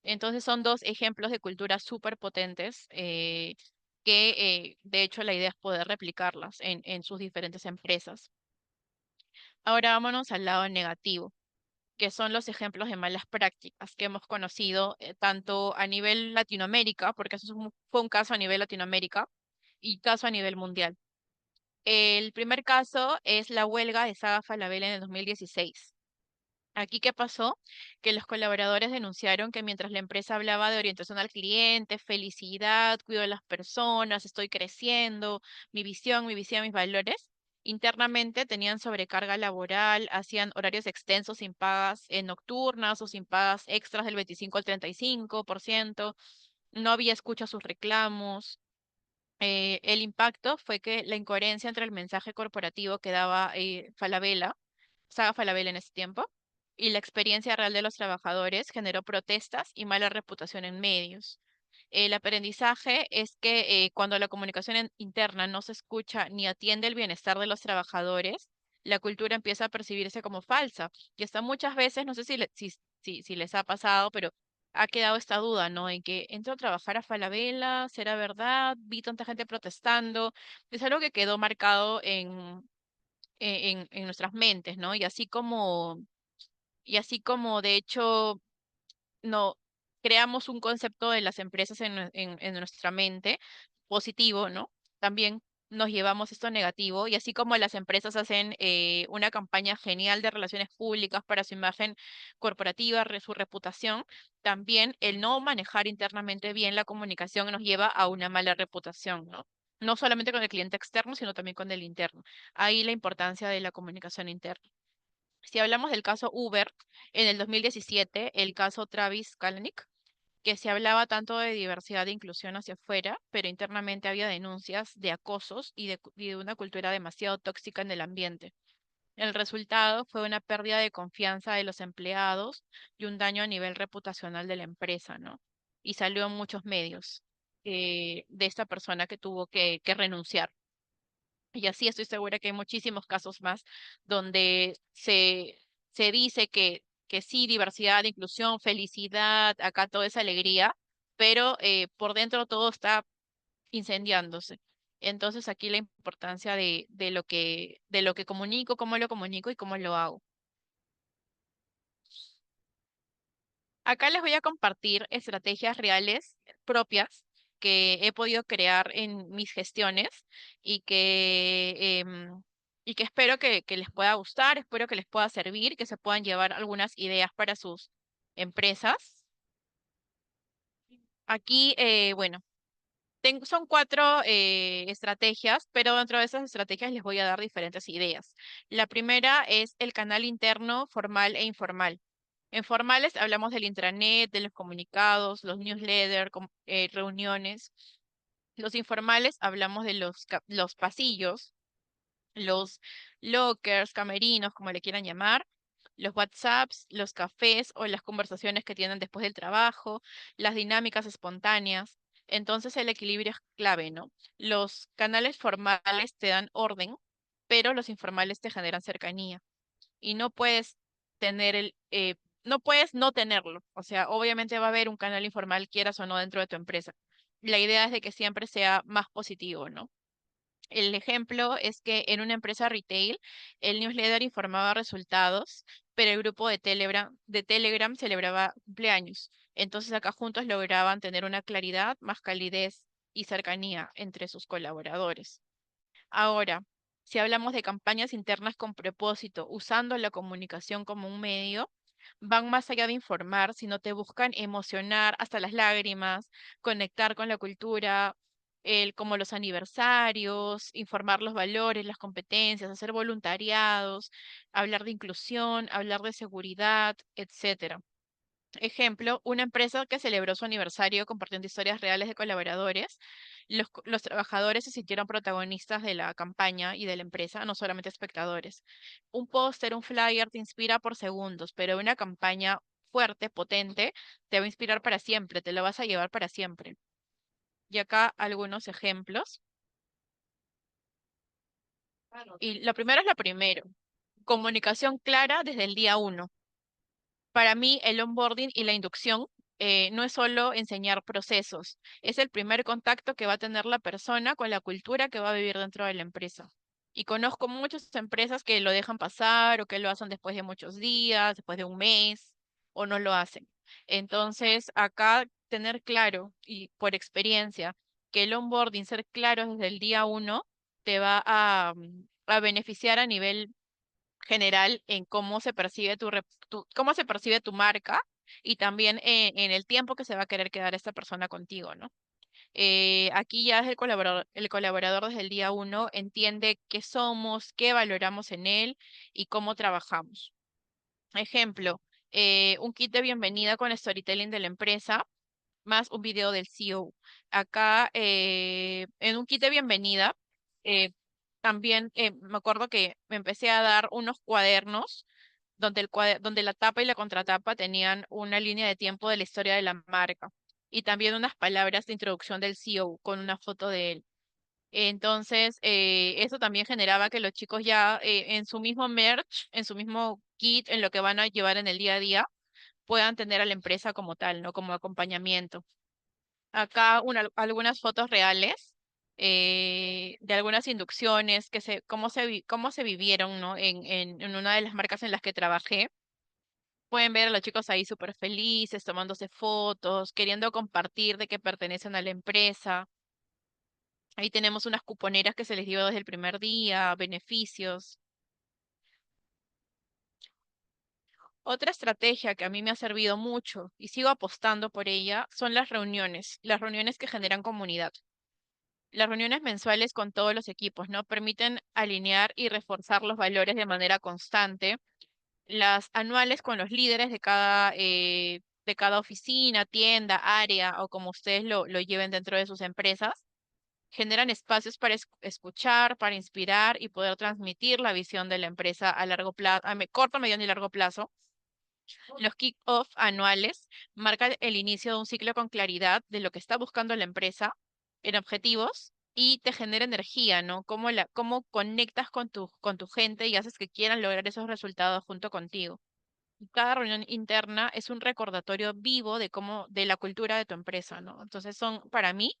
Speaker 2: Entonces son dos ejemplos de culturas súper potentes que de hecho la idea es poder replicarlas en sus diferentes empresas. Ahora vámonos al lado negativo, que son los ejemplos de malas prácticas que hemos conocido tanto a nivel Latinoamérica, porque eso fue un caso a nivel Latinoamérica y caso a nivel mundial. El primer caso es la huelga de Saga Falabella en el 2016. Aquí, ¿qué pasó? Que los colaboradores denunciaron que mientras la empresa hablaba de orientación al cliente, felicidad, cuido de las personas, estoy creciendo, mi visión, mis valores, internamente tenían sobrecarga laboral, hacían horarios extensos sin pagas nocturnas o sin pagas extras del 25 al 35%, no había escucha a sus reclamos. El impacto fue que la incoherencia entre el mensaje corporativo que daba Falabella, Saga Falabella en ese tiempo, y la experiencia real de los trabajadores generó protestas y mala reputación en medios. El aprendizaje es que cuando la comunicación interna no se escucha ni atiende el bienestar de los trabajadores, la cultura empieza a percibirse como falsa. Y hasta muchas veces, no sé si les ha pasado, pero ha quedado esta duda, ¿no? En que entro a trabajar a Falabella, ¿será verdad? Vi tanta gente protestando. Es algo que quedó marcado en nuestras mentes, ¿no? Y así como de hecho no creamos un concepto de las empresas en nuestra mente positivo, ¿no? También nos llevamos esto negativo y así como las empresas hacen una campaña genial de relaciones públicas para su imagen corporativa, su reputación, también el no manejar internamente bien la comunicación nos lleva a una mala reputación, ¿no? No solamente con el cliente externo, sino también con el interno. Ahí la importancia de la comunicación interna. Si hablamos del caso Uber, en el 2017, el caso Travis Kalanick, que se hablaba tanto de diversidad e inclusión hacia afuera, pero internamente había denuncias de acosos y de una cultura demasiado tóxica en el ambiente. El resultado fue una pérdida de confianza de los empleados y un daño a nivel reputacional de la empresa, ¿no? Y salió en muchos medios de esta persona que tuvo que renunciar. Y así estoy segura que hay muchísimos casos más donde se dice que sí, diversidad, inclusión, felicidad, acá todo es alegría, pero por dentro todo está incendiándose. Entonces aquí la importancia de lo que comunico, cómo lo comunico y cómo lo hago. Acá les voy a compartir estrategias reales propias que he podido crear en mis gestiones y y que espero que les pueda gustar, espero que les pueda servir, que se puedan llevar algunas ideas para sus empresas. Aquí, bueno, son cuatro estrategias, pero dentro de esas estrategias les voy a dar diferentes ideas. La primera es el canal interno formal e informal. En formales hablamos del intranet, de los comunicados, los newsletters, reuniones. Los informales hablamos de los pasillos, los lockers, camerinos, como le quieran llamar. los WhatsApps, los cafés o las conversaciones que tienen después del trabajo, las dinámicas espontáneas. Entonces el equilibrio es clave, ¿no? Los canales formales te dan orden, pero los informales te generan cercanía y no puedes tener no puedes no tenerlo. O sea, obviamente va a haber un canal informal, quieras o no, dentro de tu empresa. La idea es de que siempre sea más positivo, ¿no? El ejemplo es que en una empresa retail, el newsletter informaba resultados, pero el grupo de Telegram celebraba cumpleaños. Entonces acá juntos lograban tener una claridad, más calidez y cercanía entre sus colaboradores. Ahora, si hablamos de campañas internas con propósito, usando la comunicación como un medio, van más allá de informar, sino te buscan emocionar hasta las lágrimas, conectar con la cultura, como los aniversarios, informar los valores, las competencias, hacer voluntariados, hablar de inclusión, hablar de seguridad, etcétera. Ejemplo, una empresa que celebró su aniversario compartiendo historias reales de colaboradores. Los trabajadores se sintieron protagonistas de la campaña y de la empresa, no solamente espectadores. Un póster, un flyer te inspira por segundos, pero una campaña fuerte, potente, te va a inspirar para siempre, te lo vas a llevar para siempre. Y acá algunos ejemplos. Y lo primero es lo primero. Comunicación clara desde el día uno. Para mí, el onboarding y la inducción no es solo enseñar procesos, es el primer contacto que va a tener la persona con la cultura que va a vivir dentro de la empresa. Y conozco muchas empresas que lo dejan pasar o que lo hacen después de muchos días, después de un mes, o no lo hacen. Entonces, acá tener claro y por experiencia que el onboarding, ser claro desde el día uno, te va a beneficiar a nivel general en cómo se percibe cómo se percibe tu marca y también en el tiempo que se va a querer quedar esta persona contigo, ¿no? Aquí ya es el colaborador desde el día uno entiende qué somos, qué valoramos en él y cómo trabajamos. Ejemplo, un kit de bienvenida con storytelling de la empresa más un video del CEO. Acá, en un kit de bienvenida, eh, también me acuerdo que me empecé a dar unos cuadernos donde la tapa y la contratapa tenían una línea de tiempo de la historia de la marca y también unas palabras de introducción del CEO con una foto de él. Entonces, eso también generaba que los chicos ya en su mismo merch, en su mismo kit, en lo que van a llevar en el día a día, puedan tener a la empresa como tal, ¿no? Como acompañamiento. Acá algunas fotos reales de algunas inducciones, cómo se vivieron, ¿no? En una de las marcas en las que trabajé. Pueden ver a los chicos ahí súper felices, tomándose fotos, queriendo compartir de que pertenecen a la empresa. Ahí tenemos unas cuponeras que se les dio desde el primer día, beneficios. Otra estrategia que a mí me ha servido mucho y sigo apostando por ella son las reuniones que generan comunidad. Las reuniones mensuales con todos los equipos, ¿no? Permiten alinear y reforzar los valores de manera constante. Las anuales con los líderes de cada oficina, tienda, área o como ustedes lo lleven dentro de sus empresas, generan espacios para escuchar, para inspirar y poder transmitir la visión de la empresa a largo plazo, corto, mediano y largo plazo. Los kick-off anuales marcan el inicio de un ciclo con claridad de lo que está buscando la empresa en objetivos y te genera energía, ¿no? Cómo conectas con tu gente y haces que quieran lograr esos resultados junto contigo. Y cada reunión interna es un recordatorio vivo de la cultura de tu empresa, ¿no? Entonces son, para mí,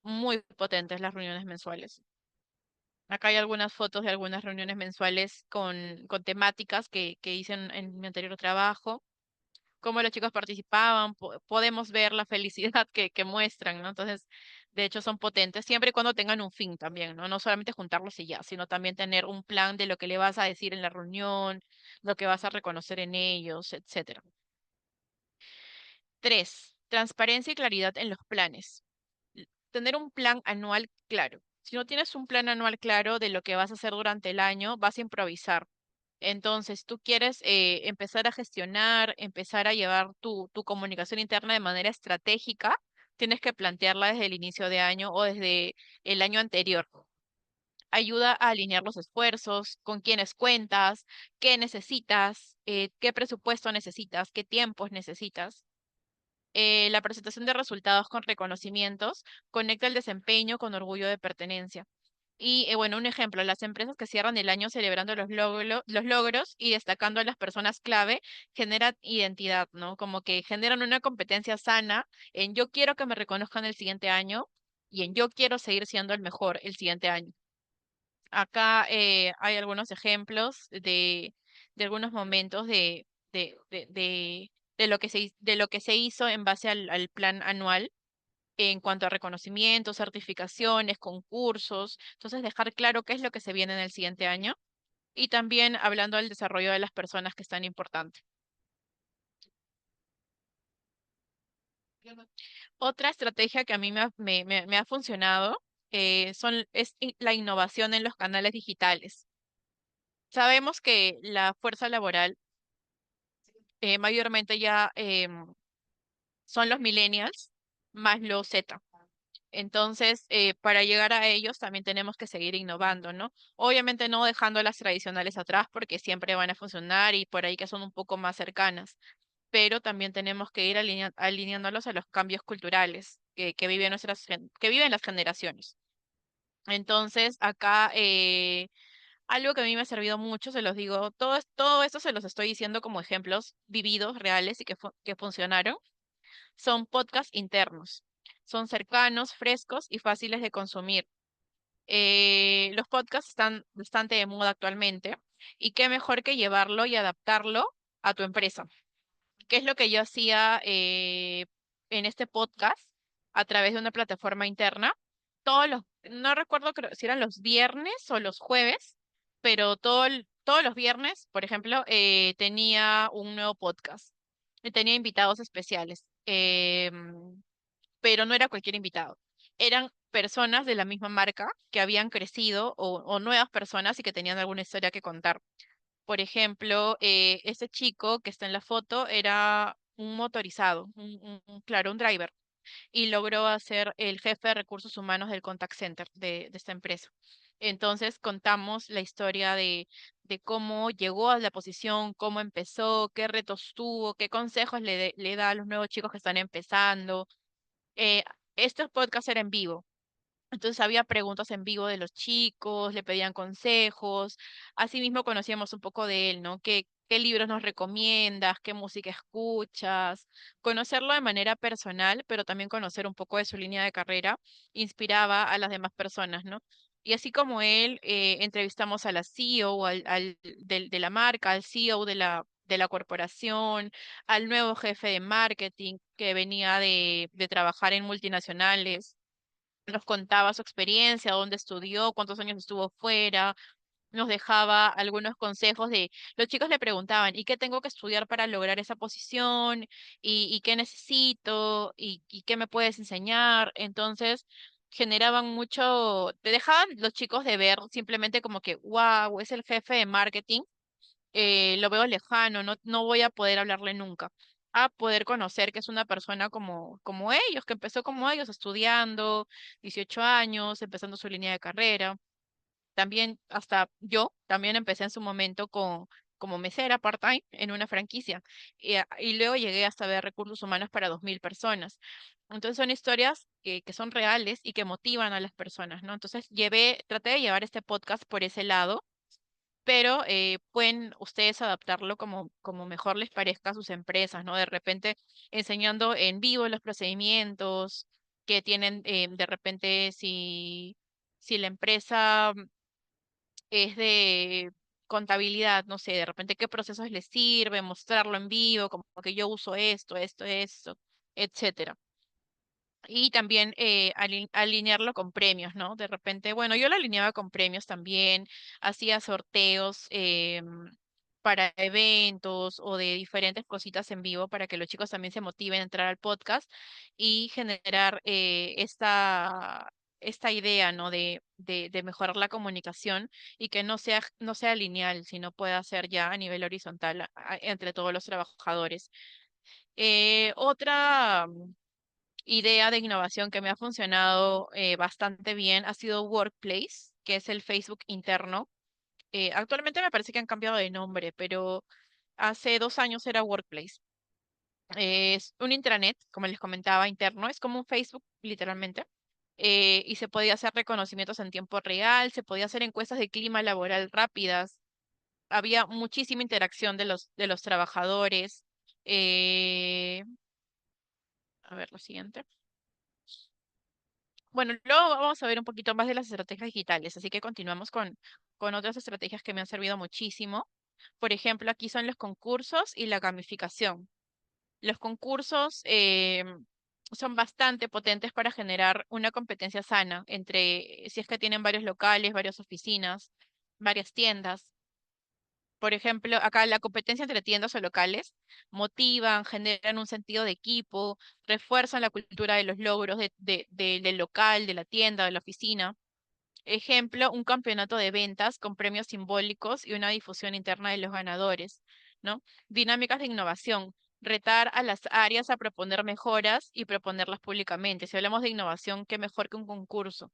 Speaker 2: muy potentes las reuniones mensuales. Acá hay algunas fotos de algunas reuniones mensuales con temáticas que hice en mi anterior trabajo cómo los chicos participaban, podemos ver la felicidad que muestran, ¿no? Entonces, de hecho, son potentes, siempre y cuando tengan un fin también, ¿no? No solamente juntarlos y ya, sino también tener un plan de lo que le vas a decir en la reunión, lo que vas a reconocer en ellos, etcétera. 3, transparencia y claridad en los planes. Tener un plan anual claro. Si no tienes un plan anual claro de lo que vas a hacer durante el año, vas a improvisar. Entonces, tú quieres empezar a gestionar, empezar a llevar tu comunicación interna de manera estratégica, tienes que plantearla desde el inicio de año o desde el año anterior. Ayuda a alinear los esfuerzos, con quiénes cuentas, qué necesitas, qué presupuesto necesitas, qué tiempos necesitas. La presentación de resultados con reconocimientos conecta el desempeño con orgullo de pertenencia. Y bueno, un ejemplo, las empresas que cierran el año celebrando los logros y destacando a las personas clave generan identidad, ¿no? Como que generan una competencia sana en yo quiero que me reconozcan el siguiente año y en yo quiero seguir siendo el mejor el siguiente año. Acá hay algunos ejemplos de algunos momentos de lo que de lo que se hizo en base al plan anual en cuanto a reconocimientos, certificaciones, concursos. Entonces, dejar claro qué es lo que se viene en el siguiente año y también hablando del desarrollo de las personas que es tan importante. Otra estrategia que a mí me ha funcionado es la innovación en los canales digitales. Sabemos que la fuerza laboral mayormente ya son los millennials más los Z. Entonces, para llegar a ellos también tenemos que seguir innovando, ¿no? Obviamente no dejando las tradicionales atrás porque siempre van a funcionar y por ahí que son un poco más cercanas, pero también tenemos que ir alineándolos a los cambios culturales que viven que viven las generaciones. Entonces, acá algo que a mí me ha servido mucho, se los digo, todo esto se los estoy diciendo como ejemplos vividos, reales y que funcionaron son podcasts internos. Son cercanos, frescos y fáciles de consumir. Los podcasts están bastante de moda actualmente y qué mejor que llevarlo y adaptarlo a tu empresa. ¿Qué es lo que yo hacía en este podcast a través de una plataforma interna? No recuerdo si eran los viernes o los jueves, pero todos los viernes, por ejemplo, tenía un nuevo podcast. Y tenía invitados especiales. Pero no era cualquier invitado. Eran personas de la misma marca que habían crecido o nuevas personas y que tenían alguna historia que contar. Por ejemplo, este chico que está en la foto era un motorizado, claro, un driver, y logró ser el jefe de recursos humanos del contact center de esta empresa. Entonces contamos la historia de cómo llegó a la posición, cómo empezó, qué retos tuvo, qué consejos le da a los nuevos chicos que están empezando. eh, Estos podcasts eran en vivo. Entonces había preguntas en vivo de los chicos, le pedían consejos. Asimismo conocíamos un poco de él, ¿no? ¿Qué libros nos recomiendas? ¿Qué música escuchas? Conocerlo de manera personal, pero también conocer un poco de su línea de carrera, inspiraba a las demás personas, ¿no? Y así como él, entrevistamos a la CEO, de la marca, al CEO de la corporación, al nuevo jefe de marketing que venía de trabajar en multinacionales, nos contaba su experiencia, dónde estudió, cuántos años estuvo fuera, nos dejaba algunos consejos los chicos le preguntaban, ¿y qué tengo que estudiar para lograr esa posición? ¿Y qué necesito? ¿Y qué me puedes enseñar? Entonces, generaban mucho, te dejaban los chicos de ver simplemente como que, wow, es el jefe de marketing, lo veo lejano, no voy a poder hablarle nunca. A poder conocer que es una persona como ellos, que empezó como ellos, estudiando, 18 años, empezando su línea de carrera. También, hasta yo, también empecé en su momento como mesera part-time en una franquicia. Y luego llegué hasta ver recursos humanos para 2.000 personas. Entonces son historias que son reales y que motivan a las personas, ¿no? Entonces traté de llevar este podcast por ese lado, pero pueden ustedes adaptarlo como mejor les parezca a sus empresas, ¿no? De repente enseñando en vivo los procedimientos que tienen, de repente si la empresa es de contabilidad, no sé, de repente qué procesos les sirve, mostrarlo en vivo, como que yo uso esto, etcétera. Y también alinearlo con premios, ¿no? De repente, bueno, yo lo alineaba con premios también, hacía sorteos para eventos o de diferentes cositas en vivo para que los chicos también se motiven a entrar al podcast y generar esta idea, ¿no? De mejorar la comunicación y que no sea lineal, sino pueda ser ya a nivel horizontal entre todos los trabajadores. Otra idea de innovación que me ha funcionado bastante bien ha sido Workplace, que es el Facebook interno. Actualmente me parece que han cambiado de nombre, pero hace 2 años era Workplace. Es un intranet, como les comentaba, interno, es como un Facebook, literalmente. Y se podía hacer reconocimientos en tiempo real, se podía hacer encuestas de clima laboral rápidas, había muchísima interacción de los trabajadores. Eh, a ver, lo siguiente. Bueno, luego vamos a ver un poquito más de las estrategias digitales, así que continuamos con otras estrategias que me han servido muchísimo. Por ejemplo, aquí son los concursos y la gamificación. Los concursos son bastante potentes para generar una competencia sana entre, si es que tienen varios locales, varias oficinas, varias tiendas. Por ejemplo, acá la competencia entre tiendas o locales motivan, generan un sentido de equipo, refuerzan la cultura de los logros del local, de la tienda, de la oficina. Ejemplo, un campeonato de ventas con premios simbólicos y una difusión interna de los ganadores, ¿no? Dinámicas de innovación, retar a las áreas a proponer mejoras y proponerlas públicamente. Si hablamos de innovación, qué mejor que un concurso.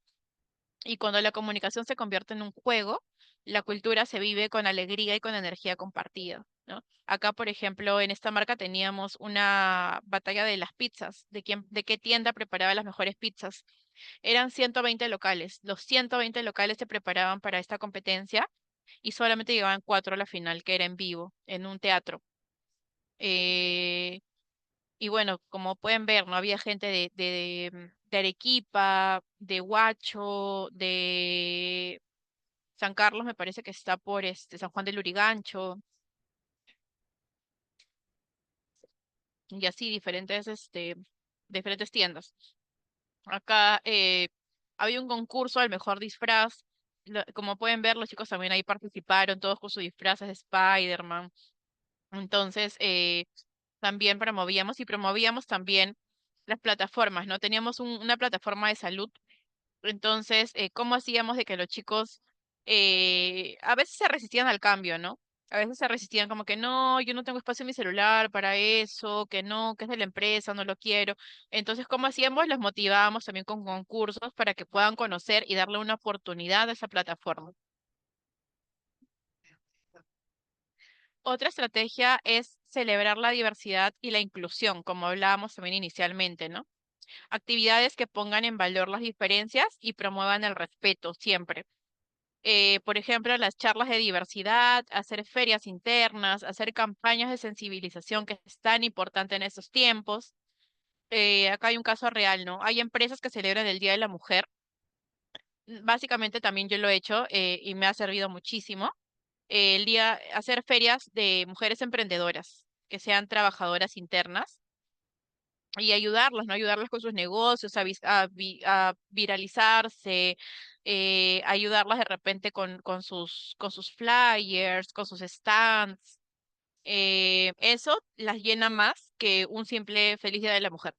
Speaker 2: Y cuando la comunicación se convierte en un juego, la cultura se vive con alegría y con energía compartida, ¿no? Acá, por ejemplo, en esta marca teníamos una batalla de las pizzas, de qué tienda preparaba las mejores pizzas. Eran 120 locales. Los 120 locales se preparaban para esta competencia y solamente llegaban 4 a la final, que era en vivo, en un teatro. Eh, y bueno, como pueden ver, no había gente de Arequipa, de Huacho, de San Carlos, me parece que está por San Juan del Lurigancho, y así diferentes tiendas. Acá había un concurso al mejor disfraz. Como pueden ver, los chicos también ahí participaron, todos con sus disfraces de Spider-Man. Entonces, también promovíamos también las plataformas, ¿no? Teníamos una plataforma de salud. Entonces, ¿cómo hacíamos de que los chicos a veces se resistían al cambio, ¿no? A veces se resistían como que no, yo no tengo espacio en mi celular para eso, que no, que es de la empresa, no lo quiero. Entonces, ¿cómo hacíamos? Los motivábamos también con concursos para que puedan conocer y darle una oportunidad a esa plataforma. Otra estrategia es celebrar la diversidad y la inclusión, como hablábamos también inicialmente, ¿no? Actividades que pongan en valor las diferencias y promuevan el respeto siempre. Por ejemplo, las charlas de diversidad, hacer ferias internas, hacer campañas de sensibilización que es tan importante en estos tiempos. Acá hay un caso real, ¿no? Hay empresas que celebran el Día de la Mujer. Básicamente también yo lo he hecho y me ha servido muchísimo. Hacer ferias de mujeres emprendedoras, que sean trabajadoras internas y ayudarlas, ¿no? Ayudarlas con sus negocios, a viralizarse, ayudarlas de repente con sus flyers, con sus stands. Eso las llena más que un simple Feliz Día de la Mujer.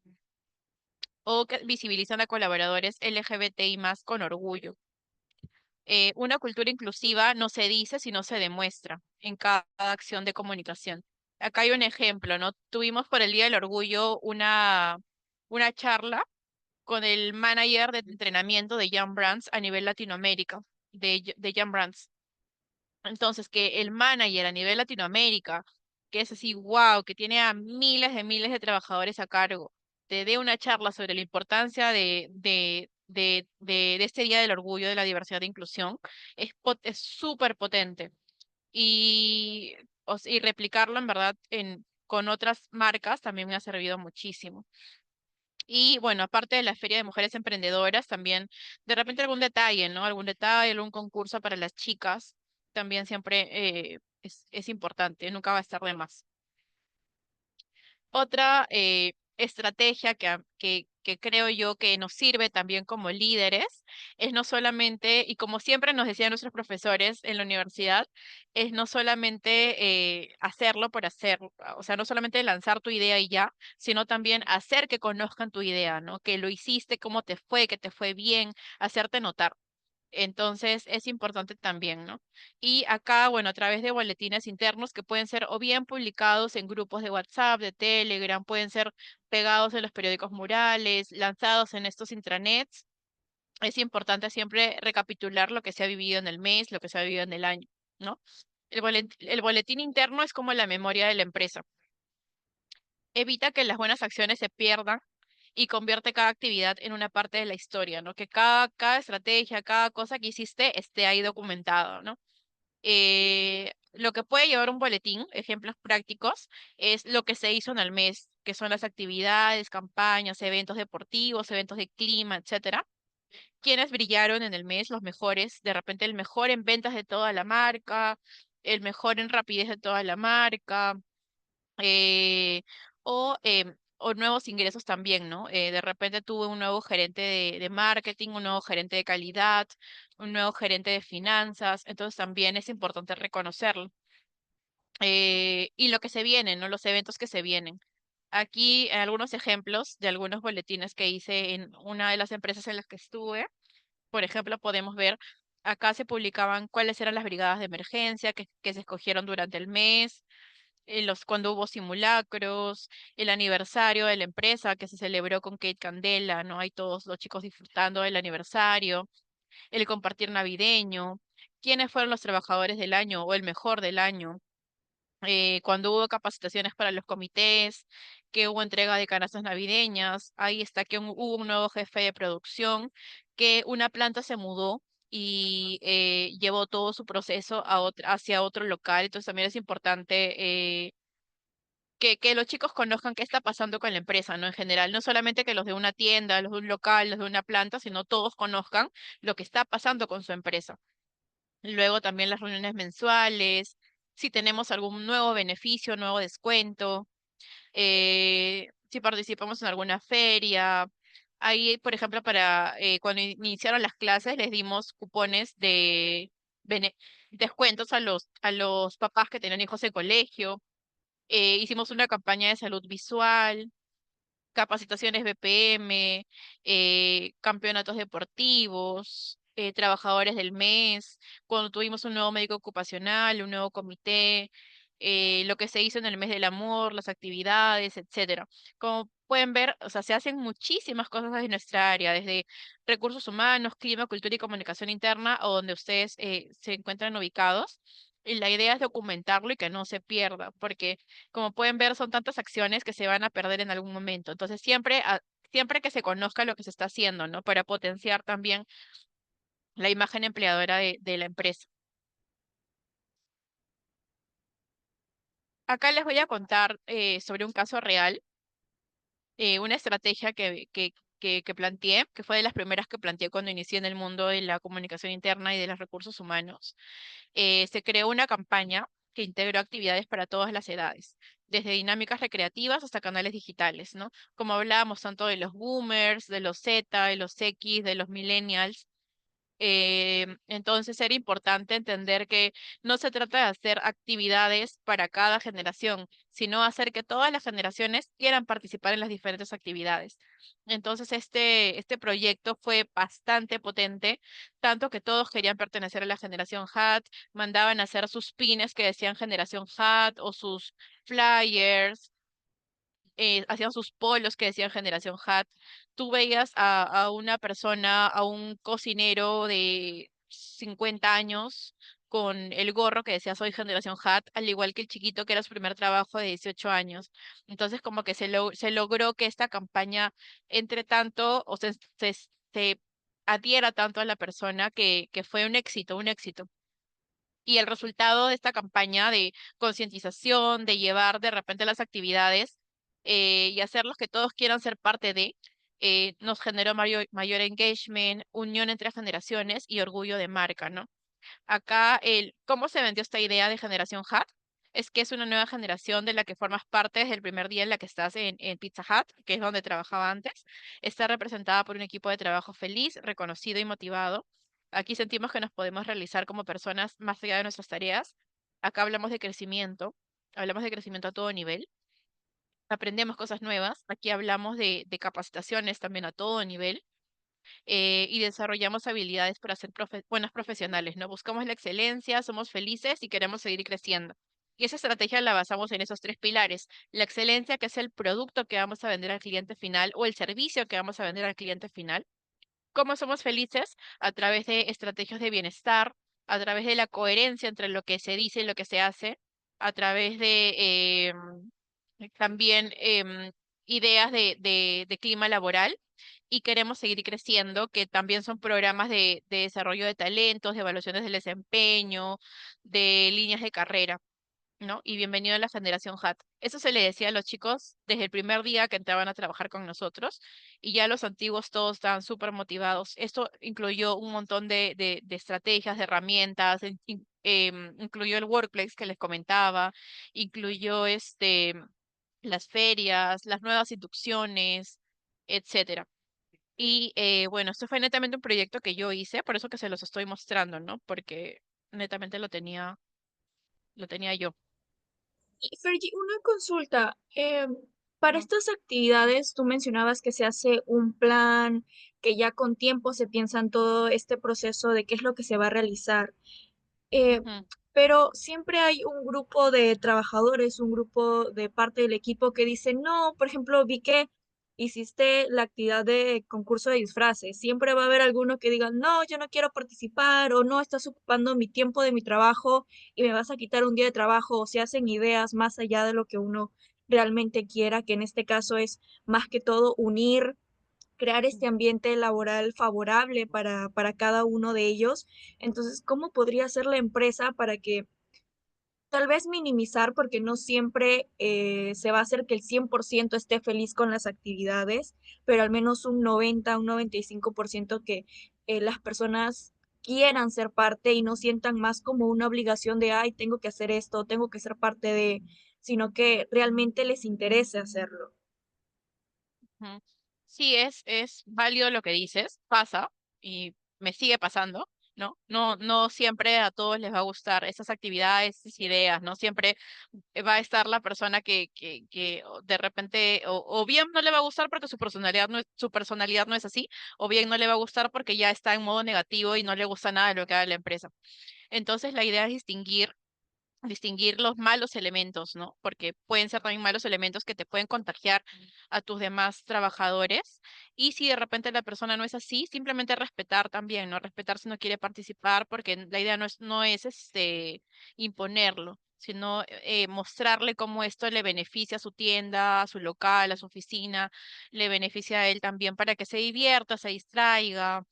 Speaker 2: O que visibilizan a colaboradores LGBTI más con orgullo. Una cultura inclusiva no se dice, sino se demuestra en cada acción de comunicación. Acá hay un ejemplo, ¿no? Tuvimos por el Día del Orgullo una charla con el manager de entrenamiento de Young Brands a nivel Latinoamérica, de Young Brands. Entonces, que el manager a nivel Latinoamérica, que es así, wow, que tiene a miles de trabajadores a cargo, te dé una charla sobre la importancia de este Día del Orgullo, de la Diversidad e Inclusión, es súper potente. Y, y replicarlo en verdad con otras marcas también me ha servido muchísimo. Y bueno, aparte de la Feria de Mujeres Emprendedoras, también de repente algún detalle, ¿no? Algún detalle, algún concurso para las chicas, también siempre es importante, nunca va a estar de más. Otra estrategia que creo yo que nos sirve también como líderes es no solamente, y como siempre nos decían nuestros profesores en la universidad, es no solamente hacerlo por hacerlo, o sea, no solamente lanzar tu idea y ya, sino también hacer que conozcan tu idea, ¿no? Que lo hiciste, cómo te fue, que te fue bien, hacerte notar. Entonces es importante también, ¿no? Y acá, bueno, a través de boletines internos que pueden ser o bien publicados en grupos de WhatsApp, de Telegram, pueden ser pegados en los periódicos murales, lanzados en estos intranets. Es importante siempre recapitular lo que se ha vivido en el mes, lo que se ha vivido en el año, ¿no? El boletín interno es como la memoria de la empresa. Evita que las buenas acciones se pierdan y convierte cada actividad en una parte de la historia, ¿no? Que cada estrategia, cada cosa que hiciste esté ahí documentado, ¿no? Lo que puede llevar un boletín, ejemplos prácticos, es lo que se hizo en el mes, que son las actividades, campañas, eventos deportivos, eventos de clima, etcétera. Quienes brillaron en el mes, los mejores, de repente el mejor en ventas de toda la marca, el mejor en rapidez de toda la marca, eh, o nuevos ingresos también, ¿no? De repente tuve un nuevo gerente de marketing, un nuevo gerente de calidad, un nuevo gerente de finanzas, entonces también es importante reconocerlo. Y lo que se viene, ¿no? Los eventos que se vienen. Aquí algunos ejemplos de algunos boletines que hice en una de las empresas en las que estuve. Por ejemplo, podemos ver, acá se publicaban cuáles eran las brigadas de emergencia que se escogieron durante el mes, cuando hubo simulacros, el aniversario de la empresa que se celebró con Kate Candela, ¿no? Hay todos los chicos disfrutando del aniversario, el compartir navideño, quiénes fueron los trabajadores del año o el mejor del año, cuando hubo capacitaciones para los comités, que hubo entrega de canastas navideñas, ahí está que hubo un nuevo jefe de producción, que una planta se mudó y llevó todo su proceso hacia otro local, entonces también es importante que los chicos conozcan qué está pasando con la empresa, ¿no? En general, no solamente que los de una tienda, los de un local, los de una planta, sino todos conozcan lo que está pasando con su empresa. Luego también las reuniones mensuales, si tenemos algún nuevo beneficio, nuevo descuento, si participamos en alguna feria. Ahí, por ejemplo, para cuando iniciaron las clases, les dimos cupones de bene- descuentos a los papás que tenían hijos en colegio. Hicimos una campaña de salud visual, capacitaciones BPM, campeonatos deportivos, trabajadores del mes, cuando tuvimos un nuevo médico ocupacional, un nuevo comité, lo que se hizo en el mes del amor, las actividades, etcétera. Como pueden ver, o sea, se hacen muchísimas cosas en nuestra área, desde recursos humanos, clima, cultura y comunicación interna, o donde ustedes se encuentran ubicados. Y la idea es documentarlo y que no se pierda, porque como pueden ver, son tantas acciones que se van a perder en algún momento. Entonces, siempre que se conozca lo que se está haciendo, ¿no? Para potenciar también la imagen empleadora de la empresa. Acá les voy a contar sobre un caso real, una estrategia que planteé, que fue de las primeras que planteé cuando inicié en el mundo de la comunicación interna y de los recursos humanos. Se creó una campaña que integró actividades para todas las edades, desde dinámicas recreativas hasta canales digitales, ¿no? Como hablábamos tanto de los boomers, de los Z, de los X, de los millennials. Entonces era importante entender que no se trata de hacer actividades para cada generación, sino hacer que todas las generaciones quieran participar en las diferentes actividades. Entonces este proyecto fue bastante potente, tanto que todos querían pertenecer a la generación HAT, mandaban a hacer sus pines que decían generación HAT o sus flyers, hacían sus polos que decían Generación Hat. Tú veías a una persona, a un cocinero de 50 años con el gorro que decía Soy Generación Hat, al igual que el chiquito que era su primer trabajo de 18 años. Entonces como que se logró que esta campaña entre tanto o se adhiera tanto a la persona que fue un éxito, un éxito. Y el resultado de esta campaña de concientización, de llevar de repente las actividades y hacerlos que todos quieran ser parte de, nos generó mayor engagement, unión entre generaciones y orgullo de marca, ¿no? Acá, ¿cómo se vendió esta idea de generación Hut? Es que es una nueva generación de la que formas parte desde el primer día en la que estás en Pizza Hut, que es donde trabajaba antes. Está representada por un equipo de trabajo feliz, reconocido y motivado. Aquí sentimos que nos podemos realizar como personas más allá de nuestras tareas. Acá hablamos de crecimiento a todo nivel. Aprendemos cosas nuevas. Aquí hablamos de capacitaciones también a todo nivel y desarrollamos habilidades para ser buenos profesionales, ¿no? Buscamos la excelencia, somos felices y queremos seguir creciendo. Y esa estrategia la basamos en esos tres pilares. La excelencia, que es el producto que vamos a vender al cliente final o el servicio que vamos a vender al cliente final. ¿Cómo somos felices? A través de estrategias de bienestar, a través de la coherencia entre lo que se dice y lo que se hace, a través de también ideas de clima laboral y queremos seguir creciendo, que también son programas de desarrollo de talentos, de evaluaciones del desempeño, de líneas de carrera. ¿No? Y bienvenido a la generación HAT. Eso se le decía a los chicos desde el primer día que entraban a trabajar con nosotros y ya los antiguos todos estaban súper motivados. Esto incluyó un montón de estrategias, de herramientas, incluyó el workplace que les comentaba, incluyó las ferias, las nuevas inducciones, etcétera. Y bueno, esto fue netamente un proyecto que yo hice, por eso que se los estoy mostrando, ¿no? Porque netamente lo tenía yo.
Speaker 1: Y Fergie, una consulta. Para estas actividades, tú mencionabas que se hace un plan, que ya con tiempo se piensa en todo este proceso de qué es lo que se va a realizar. Eh,
Speaker 2: Ujú,
Speaker 1: pero siempre hay un grupo de trabajadores, un grupo de parte del equipo que dice, no, por ejemplo, vi que hiciste la actividad de concurso de disfraces. Siempre va a haber alguno que diga, no, yo no quiero participar o no, estás ocupando mi tiempo de mi trabajo y me vas a quitar un día de trabajo o se hacen ideas más allá de lo que uno realmente quiera, que en este caso es más que todo unir, crear este ambiente laboral favorable para cada uno de ellos. Entonces, ¿cómo podría ser la empresa para que tal vez minimizar, porque no siempre se va a hacer que el 100% esté feliz con las actividades, pero al menos un 90, un 95% que las personas quieran ser parte y no sientan más como una obligación de, ay, tengo que hacer esto, tengo que ser parte de, sino que realmente les interese hacerlo?
Speaker 2: ujú. Sí, es válido lo que dices, pasa y me sigue pasando, ¿no? No siempre a todos les va a gustar esas actividades, esas ideas, ¿no? Siempre va a estar la persona que de repente, o bien no le va a gustar porque su personalidad no es así, o bien no le va a gustar porque ya está en modo negativo y no le gusta nada de lo que haga la empresa. Entonces la idea es distinguir los malos elementos, ¿no? Porque pueden ser también malos elementos que te pueden contagiar a tus demás trabajadores. Y si de repente la persona no es así, simplemente respetar también, ¿no? Respetar si no quiere participar, porque la idea no es imponerlo, sino mostrarle cómo esto le beneficia a su tienda, a su local, a su oficina, le beneficia a él también para que se divierta, se distraiga,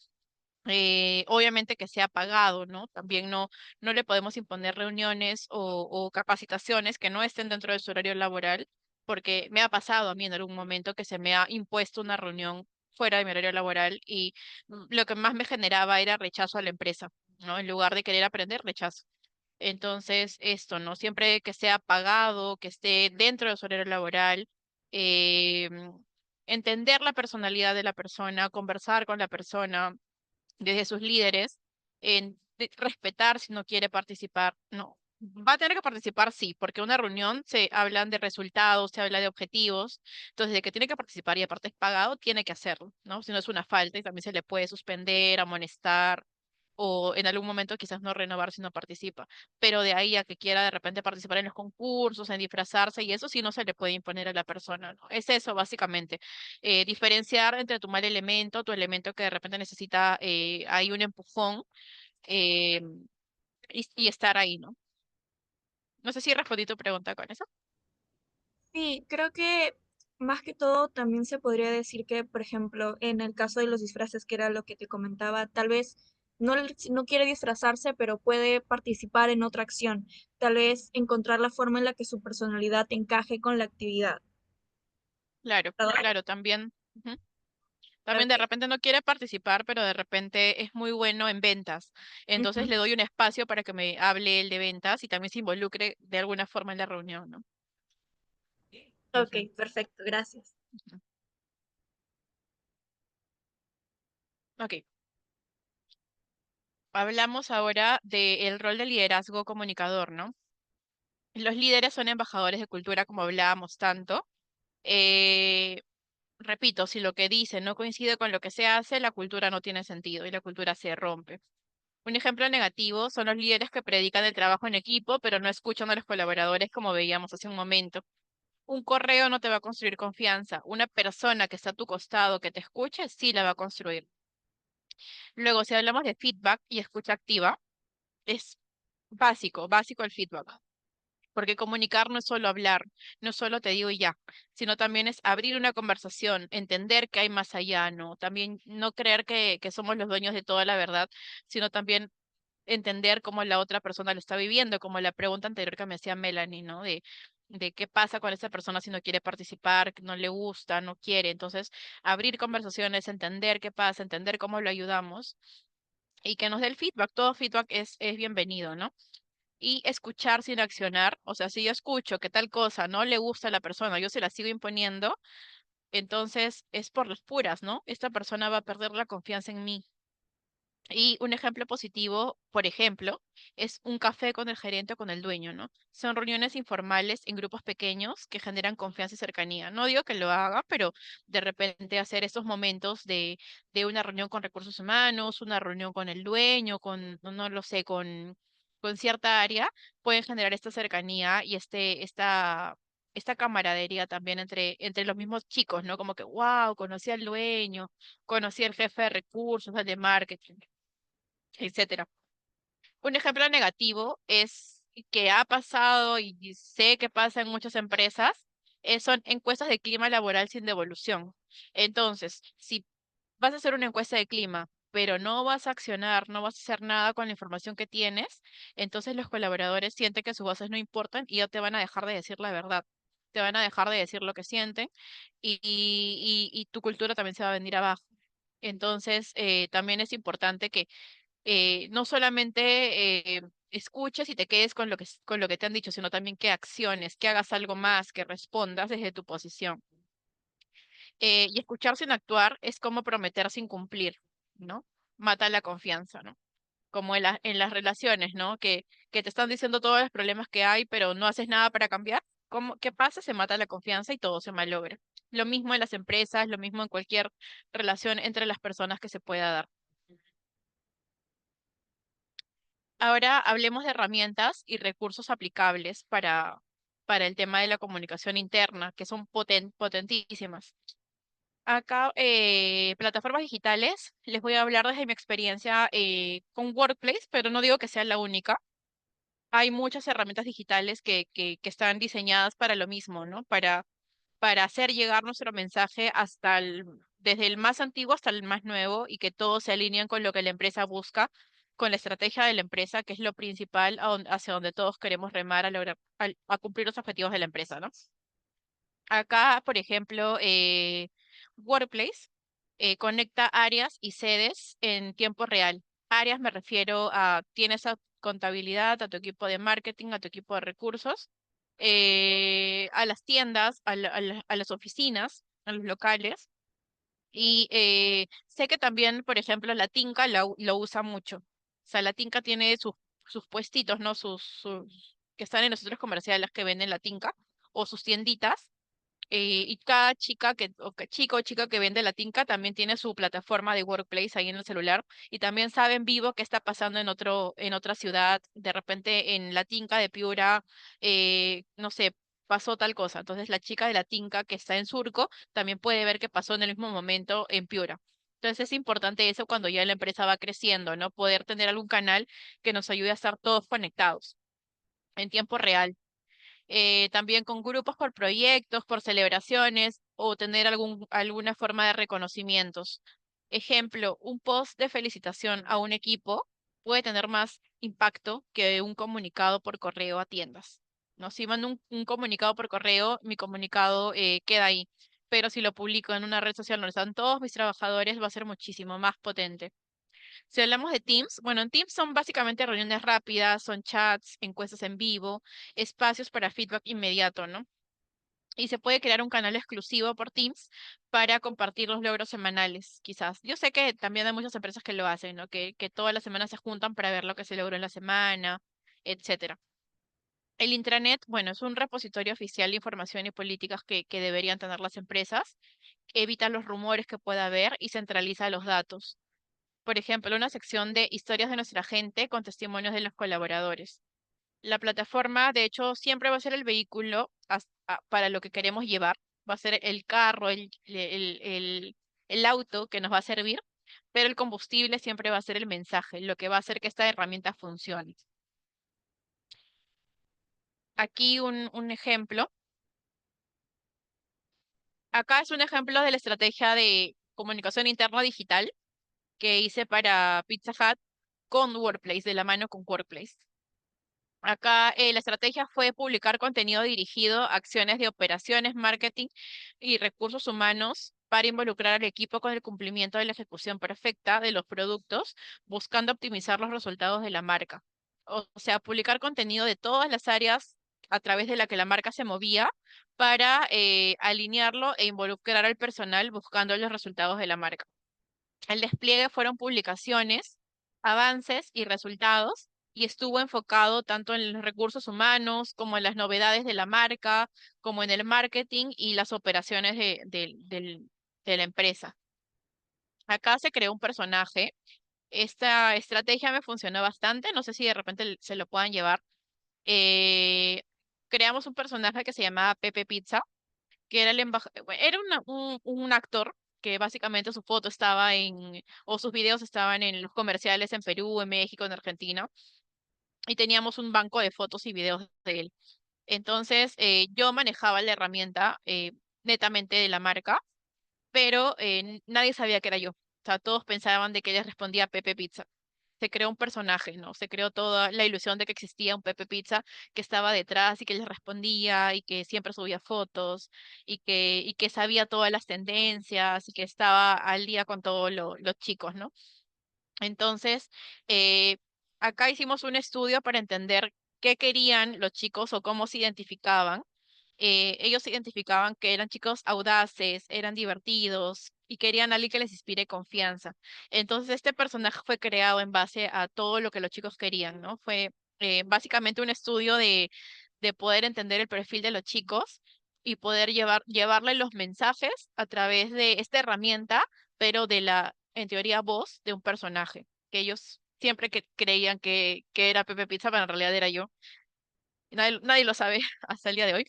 Speaker 2: obviamente que sea pagado, ¿no? También no le podemos imponer reuniones o capacitaciones que no estén dentro de su horario laboral, porque me ha pasado a mí en algún momento que se me ha impuesto una reunión fuera de mi horario laboral y lo que más me generaba era rechazo a la empresa, ¿no? En lugar de querer aprender, rechazo. Entonces, esto, ¿no? Siempre que sea pagado, que esté dentro de su horario laboral, eh, entender la personalidad de la persona, conversar con la persona desde sus líderes, respetar si no quiere participar. No, va a tener que participar, sí, porque una reunión se hablan de resultados, se habla de objetivos, entonces de que tiene que participar y aparte es pagado, tiene que hacerlo, ¿no? Si no es una falta y también se le puede suspender, amonestar o en algún momento quizás no renovar si no participa, pero de ahí a que quiera de repente participar en los concursos, en disfrazarse y eso sí no se le puede imponer a la persona, ¿no? Es eso básicamente, diferenciar entre tu mal elemento, tu elemento que de repente necesita ahí un empujón eh, y estar ahí, ¿no? No sé si respondí tu pregunta con eso.
Speaker 1: Sí, creo que más que todo también se podría decir que, por ejemplo, en el caso de los disfraces, que era lo que te comentaba, tal vez no quiere disfrazarse, pero puede participar en otra acción. Tal vez encontrar la forma en la que su personalidad encaje con la actividad,
Speaker 2: Claro,
Speaker 1: ¿verdad?
Speaker 2: claro, también. Ujú. También de
Speaker 1: Ok.
Speaker 2: repente no quiere participar, pero de repente es muy bueno en ventas. Entonces
Speaker 1: Ujú.
Speaker 2: le doy un espacio para que me hable él de ventas y también se involucre de alguna forma en la reunión, ¿no?
Speaker 1: Ok, perfecto, gracias.
Speaker 2: Ujú. Ok, hablamos ahora del rol de liderazgo comunicador, ¿no? Los líderes son embajadores de cultura, como hablábamos tanto. Eh, repito, si lo que dice no coincide con lo que se hace, la cultura no tiene sentido y la cultura se rompe. Un ejemplo negativo son los líderes que predican el trabajo en equipo, pero no escuchan a los colaboradores, como veíamos hace un momento. Un correo no te va a construir confianza. Una persona que está a tu costado, que te escuche, sí la va a construir. Luego, si hablamos de feedback y escucha activa, es básico el feedback. Porque comunicar no es solo hablar, no es solo te digo y ya, sino también es abrir una conversación, entender que hay más allá, ¿no? También no creer que somos los dueños de toda la verdad, sino también entender cómo la otra persona lo está viviendo, como la pregunta anterior que me hacía Melanie, ¿no? De qué pasa con esa persona si no quiere participar, que no le gusta, no quiere. Entonces, abrir conversaciones, entender qué pasa, entender cómo lo ayudamos y que nos dé el feedback. Todo feedback es bienvenido, ¿no? Y escuchar sin accionar, o sea, si yo escucho que tal cosa no le gusta a la persona, yo se la sigo imponiendo, entonces es por las puras, ¿no? Esta persona va a perder la confianza en mí. Y un ejemplo positivo, por ejemplo, es un café con el gerente o con el dueño, ¿no? Son reuniones informales en grupos pequeños que generan confianza y cercanía. No digo que lo haga, pero de repente hacer esos momentos de una reunión con recursos humanos, una reunión con el dueño, no lo sé, con cierta área, pueden generar esta cercanía y esta camaradería también entre los mismos chicos, ¿no? Como que, wow, conocí al dueño, conocí al jefe de recursos, al de marketing, etcétera. Un ejemplo negativo es que ha pasado y sé que pasa en muchas empresas, son encuestas de clima laboral sin devolución. Entonces, si vas a hacer una encuesta de clima, pero no vas a accionar, no vas a hacer nada con la información que tienes, entonces los colaboradores sienten que sus voces no importan y ya te van a dejar de decir la verdad. Te van a dejar de decir lo que sienten y tu cultura también se va a venir abajo. Entonces, también es importante que no solamente escuches y te quedes con lo que te han dicho, sino también que acciones, que hagas algo más, que respondas desde tu posición. Y escuchar sin actuar es como prometer sin cumplir, ¿no? Mata la confianza, ¿no? Como en las relaciones, ¿no? Que te están diciendo todos los problemas que hay, pero no haces nada para cambiar. ¿Qué pasa? Se mata la confianza y todo se malogra. Lo mismo en las empresas, lo mismo en cualquier relación entre las personas que se pueda dar. Ahora hablemos de herramientas y recursos aplicables para el tema de la comunicación interna, que son potentísimas. Acá, plataformas digitales, les voy a hablar desde mi experiencia con Workplace, pero no digo que sea la única. Hay muchas herramientas digitales que están diseñadas para lo mismo, ¿no? Para hacer llegar nuestro mensaje desde el más antiguo hasta el más nuevo y que todos se alineen con lo que la empresa busca, con la estrategia de la empresa, que es lo principal hacia donde todos queremos remar a lograr, a cumplir los objetivos de la empresa, ¿no? Acá, por ejemplo, Workplace conecta áreas y sedes en tiempo real. Áreas me refiero a, tienes a contabilidad, a tu equipo de marketing, a tu equipo de recursos, a las tiendas, a las oficinas, a los locales. Y sé que también, por ejemplo, la Tinca lo usa mucho. O sea, la Tinca tiene sus puestitos, ¿no? Que están en los centros comerciales que venden la Tinca o sus tienditas y cada chica chico o chica que vende la tinca también tiene su plataforma de Workplace ahí en el celular y también sabe en vivo qué está pasando en otra ciudad. De repente en la tinca de Piura, no sé, pasó tal cosa. Entonces la chica de la tinca que está en Surco también puede ver qué pasó en el mismo momento en Piura. Entonces es importante eso cuando ya la empresa va creciendo, ¿no? Poder tener algún canal que nos ayude a estar todos conectados en tiempo real también con grupos por proyectos, por celebraciones o tener alguna forma de reconocimientos. Ejemplo, un post de felicitación a un equipo puede tener más impacto que un comunicado por correo a tiendas. ¿No? Si mando un comunicado por correo, mi comunicado queda ahí. Pero si lo publico en una red social donde están todos mis trabajadores, va a ser muchísimo más potente. Si hablamos de Teams, bueno, en Teams son básicamente reuniones rápidas, son chats, encuestas en vivo, espacios para feedback inmediato, ¿no? Y se puede crear un canal exclusivo por Teams para compartir los logros semanales, quizás. Yo sé que también hay muchas empresas que lo hacen, ¿no? Que todas las semanas se juntan para ver lo que se logró en la semana, etcétera. El intranet, bueno, es un repositorio oficial de información y políticas que deberían tener las empresas, evita los rumores que pueda haber y centraliza los datos por ejemplo, una sección de historias de nuestra gente con testimonios de los colaboradores. La plataforma, de hecho, siempre va a ser el vehículo para lo que queremos llevar. Va a ser el carro, el auto que nos va a servir, pero el combustible siempre va a ser el mensaje, lo que va a hacer que esta herramienta funcione. Aquí un ejemplo. Acá es un ejemplo de la estrategia de comunicación interna digital que hice para Pizza Hut con Workplace, de la mano con Workplace. Acá la estrategia fue publicar contenido dirigido a acciones de operaciones, marketing y recursos humanos para involucrar al equipo con el cumplimiento de la ejecución perfecta de los productos, buscando optimizar los resultados de la marca. O sea, publicar contenido de todas las áreas a través de la que la marca se movía para alinearlo e involucrar al personal buscando los resultados de la marca. El despliegue fueron publicaciones, avances y resultados, y estuvo enfocado tanto en los recursos humanos como en las novedades de la marca, como en el marketing y las operaciones de la empresa. Acá se creó un personaje. Esta estrategia me funcionó bastante. No sé si de repente se lo puedan llevar. Eh, Creamos un personaje que se llamaba Pepe Pizza, que era el era un actor que básicamente su foto estaba o sus videos estaban en los comerciales en Perú, en México, en Argentina, y teníamos un banco de fotos y videos de él. Entonces, yo manejaba la herramienta netamente de la marca, pero nadie sabía que era yo. O sea, todos pensaban de que ella respondía a Pepe Pizza. Se creó un personaje, ¿no? Se creó toda la ilusión de que existía un Pepe Pizza que estaba detrás y que les respondía y que siempre subía fotos y que sabía todas las tendencias y que estaba al día con todos los chicos, ¿no? Entonces, acá hicimos un estudio para entender qué querían los chicos o cómo se identificaban. Ellos se identificaban que eran chicos audaces, eran divertidos y querían a alguien que les inspire confianza. Entonces, este personaje fue creado en base a todo lo que los chicos querían, ¿no? Fue básicamente un estudio de poder entender el perfil de los chicos y poder llevarle los mensajes a través de esta herramienta, pero de en teoría, voz de un personaje, que ellos siempre que creían que era Pepe Pizza, pero en realidad era yo. Y nadie lo sabe hasta el día de hoy.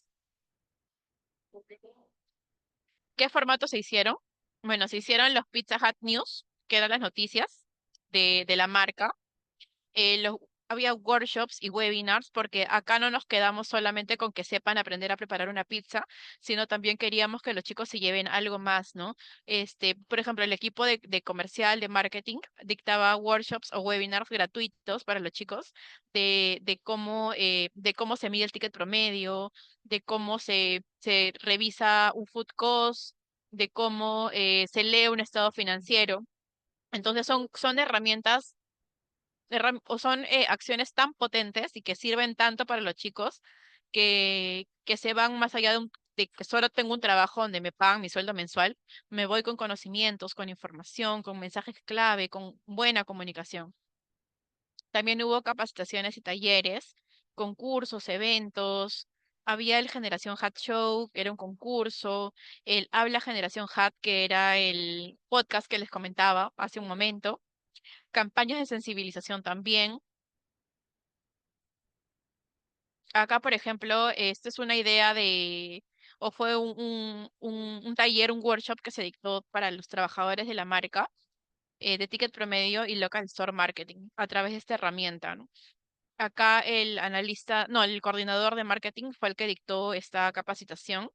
Speaker 2: ¿Qué formato se hicieron? Bueno, se hicieron los Pizza Hut News, que eran las noticias de la marca. Había workshops y webinars porque acá no nos quedamos solamente con que sepan aprender a preparar una pizza, sino también queríamos que los chicos se lleven algo más, ¿no? Por ejemplo, el equipo de comercial, de marketing, dictaba workshops o webinars gratuitos para los chicos de cómo se mide el ticket promedio, de cómo se revisa un food cost, de cómo se lee un estado financiero. Entonces son herramientas o son acciones tan potentes y que sirven tanto para los chicos que se van más allá de que solo tengo un trabajo donde me pagan mi sueldo mensual, me voy con conocimientos, con información, con mensajes clave, con buena comunicación. También hubo capacitaciones y talleres, concursos, eventos. Había el Generación Hat Show, que era un concurso, el Habla Generación Hat, que era el podcast que les comentaba hace un momento, campañas de sensibilización también. Acá, por ejemplo, esta es una idea o fue un taller, un workshop que se dictó para los trabajadores de la marca de ticket promedio y local store marketing a través de esta herramienta, ¿no? Acá el analista, no, el coordinador de marketing fue el que dictó esta capacitación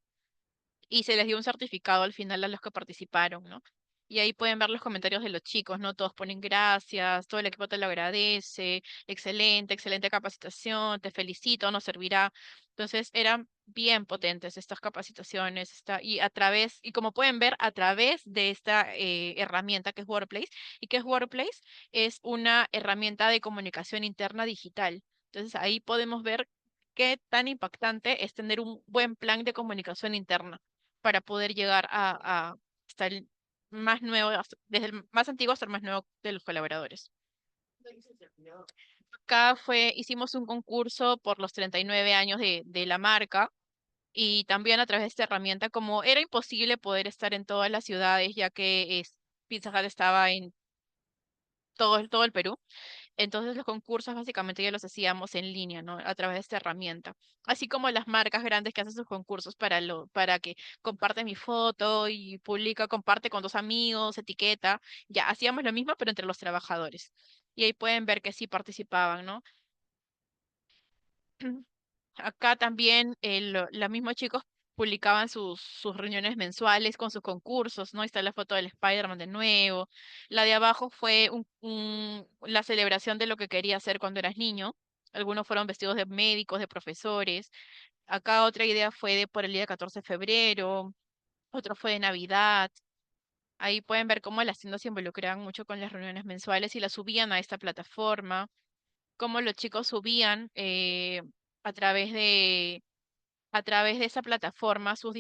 Speaker 2: y se les dio un certificado al final a los que participaron, ¿no? Y ahí pueden ver los comentarios de los chicos, ¿no? Todos ponen gracias, todo el equipo te lo agradece, excelente, excelente capacitación, te felicito, nos servirá. Entonces eran bien potentes estas capacitaciones, y como pueden ver, a través de esta herramienta que es Workplace, y que es Workplace, es una herramienta de comunicación interna digital. Entonces ahí podemos ver qué tan impactante es tener un buen plan de comunicación interna para poder llegar a hasta el más nuevo, desde el más antiguo hasta el más nuevo de los colaboradores. Acá hicimos un concurso por los 39 años de la marca y también a través de esta herramienta, como era imposible poder estar en todas las ciudades, ya que Pizza Hut estaba en todo el Perú, Entonces los concursos básicamente ya los hacíamos en línea, ¿no? A través de esta herramienta. Así como las marcas grandes que hacen sus concursos para que comparte mi foto y publica, comparte con dos amigos, etiqueta. Ya hacíamos lo mismo, pero entre los trabajadores. Y ahí pueden ver que sí participaban, ¿no? Acá también los mismos chicos publicaban sus reuniones mensuales con sus concursos, ¿no? Ahí está la foto del Spider-Man de nuevo. La de abajo fue la celebración de lo que quería hacer cuando eras niño. Algunos fueron vestidos de médicos, de profesores. Acá otra idea fue de por el día 14 de febrero, otro fue de Navidad. Ahí pueden ver cómo las tiendas se involucraban mucho con las reuniones mensuales y las subían a esta plataforma, cómo los chicos subían a través a través de esa plataforma sus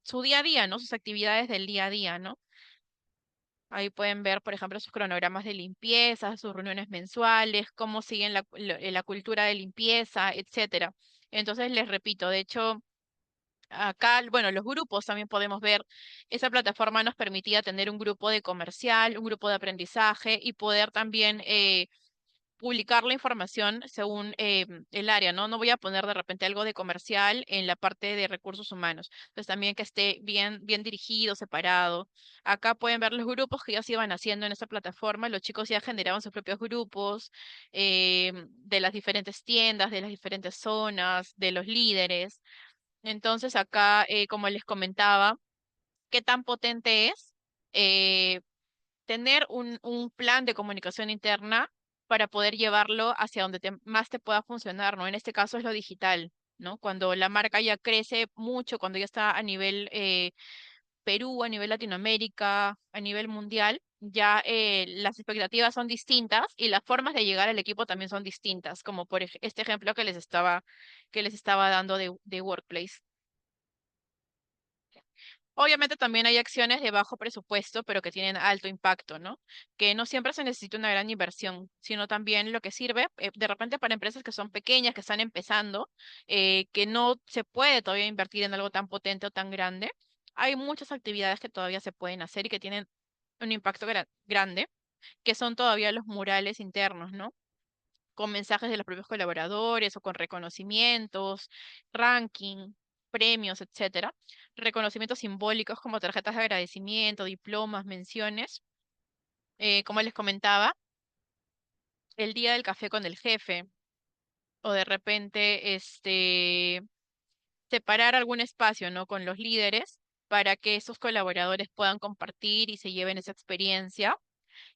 Speaker 2: su día a día, ¿no? Sus actividades del día a día, ¿no? Ahí pueden ver, por ejemplo, sus cronogramas de limpieza, sus reuniones mensuales, cómo siguen la cultura de limpieza, etcétera. Entonces, les repito, de hecho, acá, bueno, los grupos también podemos ver, esa plataforma nos permitía tener un grupo de comercial, un grupo de aprendizaje y poder también publicar la información según el área, ¿no? No voy a poner de repente algo de comercial en la parte de recursos humanos. Pues también que esté bien dirigido, separado. Acá pueden ver los grupos que ya se iban haciendo en esta plataforma. Los chicos ya generaban sus propios grupos de las diferentes tiendas, de las diferentes zonas, de los líderes. Entonces acá, como les comentaba, ¿qué tan potente es? Eh, Tener un plan de comunicación interna para poder llevarlo hacia donde más te pueda funcionar, ¿no? En este caso es lo digital, ¿no? Cuando la marca ya crece mucho, cuando ya está a nivel Perú, a nivel Latinoamérica, a nivel mundial, ya las expectativas son distintas y las formas de llegar al equipo también son distintas, como por este ejemplo que les estaba dando de Workplace. Obviamente también hay acciones de bajo presupuesto, pero que tienen alto impacto, ¿no? Que no siempre se necesita una gran inversión, sino también lo que sirve de repente para empresas que son pequeñas, que están empezando, que no se puede todavía invertir en algo tan potente o tan grande. Hay muchas actividades que todavía se pueden hacer y que tienen un impacto grande, que son todavía los murales internos, ¿no? Con mensajes de los propios colaboradores o con reconocimientos, ranking, premios, etcétera. Reconocimientos simbólicos como tarjetas de agradecimiento, diplomas, menciones. Como les comentaba, el día del café con el jefe o de repente separar algún espacio, ¿no? Con los líderes para que esos colaboradores puedan compartir y se lleven esa experiencia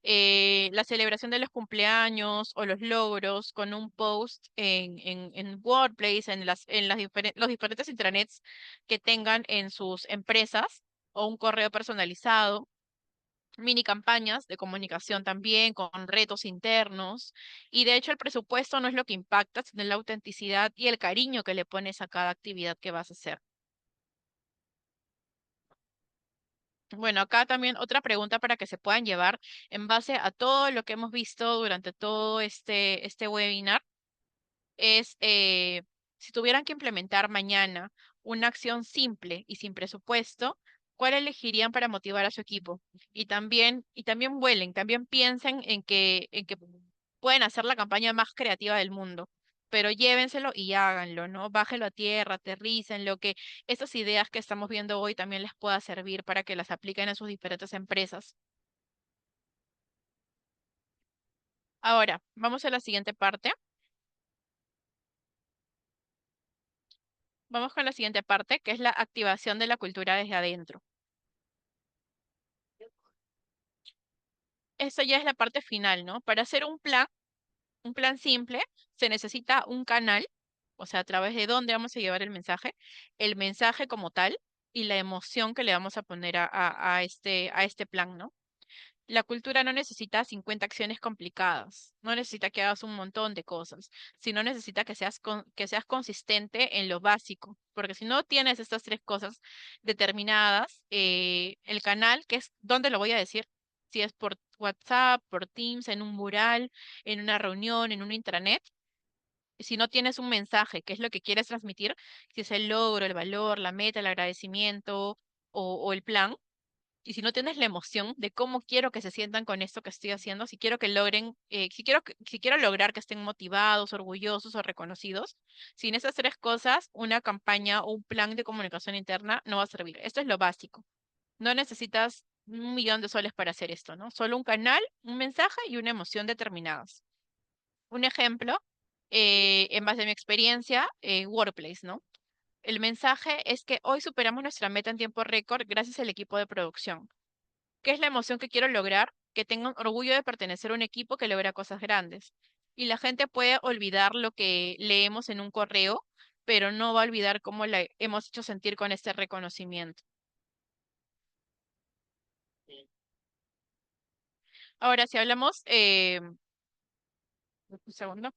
Speaker 2: la celebración de los cumpleaños o los logros con un post en Workplace, en los diferentes intranets que tengan en sus empresas o un correo personalizado, mini campañas de comunicación también con retos internos. Y de hecho el presupuesto no es lo que impacta, sino la autenticidad y el cariño que le pones a cada actividad que vas a hacer. Bueno, acá también otra pregunta para que se puedan llevar en base a todo lo que hemos visto durante todo este webinar es si tuvieran que implementar mañana una acción simple y sin presupuesto, ¿cuál elegirían para motivar a su equipo? Y también vuelen, también piensen en que pueden hacer la campaña más creativa del mundo, pero llévenselo y háganlo, ¿no? Bájenlo a tierra, aterrícenlo, que estas ideas que estamos viendo hoy también les pueda servir para que las apliquen en sus diferentes empresas. Ahora, vamos a la siguiente parte. Vamos con la siguiente parte, que es la activación de la cultura desde adentro. Eso ya es la parte final, ¿no? Para hacer un plan simple, se necesita un canal, o sea, a través de dónde vamos a llevar el mensaje como tal y la emoción que le vamos a poner a este plan, ¿no? La cultura no necesita 50 acciones complicadas, no necesita que hagas un montón de cosas, sino necesita que que seas consistente en lo básico, porque si no tienes estas tres cosas determinadas, el canal, que es dónde lo voy a decir, si es por WhatsApp, por Teams, en un mural, en una reunión, en un intranet, si no tienes un mensaje, qué es lo que quieres transmitir, si es el logro, el valor, la meta, el agradecimiento o el plan y si no tienes la emoción de cómo quiero que se sientan con esto que estoy haciendo, si quiero que logren, si quiero lograr que estén motivados, orgullosos o reconocidos, sin esas tres cosas, una campaña o un plan de comunicación interna no va a servir. Esto es lo básico. No necesitas 1 millón de soles para hacer esto, ¿no? Solo un canal, un mensaje y una emoción determinadas. Un ejemplo, en base a mi experiencia, Workplace, ¿no? El mensaje es que hoy superamos nuestra meta en tiempo récord gracias al equipo de producción. ¿Qué es la emoción que quiero lograr? Que tengan orgullo de pertenecer a un equipo que logra cosas grandes. Y la gente puede olvidar lo que leemos en un correo, pero no va a olvidar cómo la hemos hecho sentir con este reconocimiento. Ahora, si hablamos, un segundo,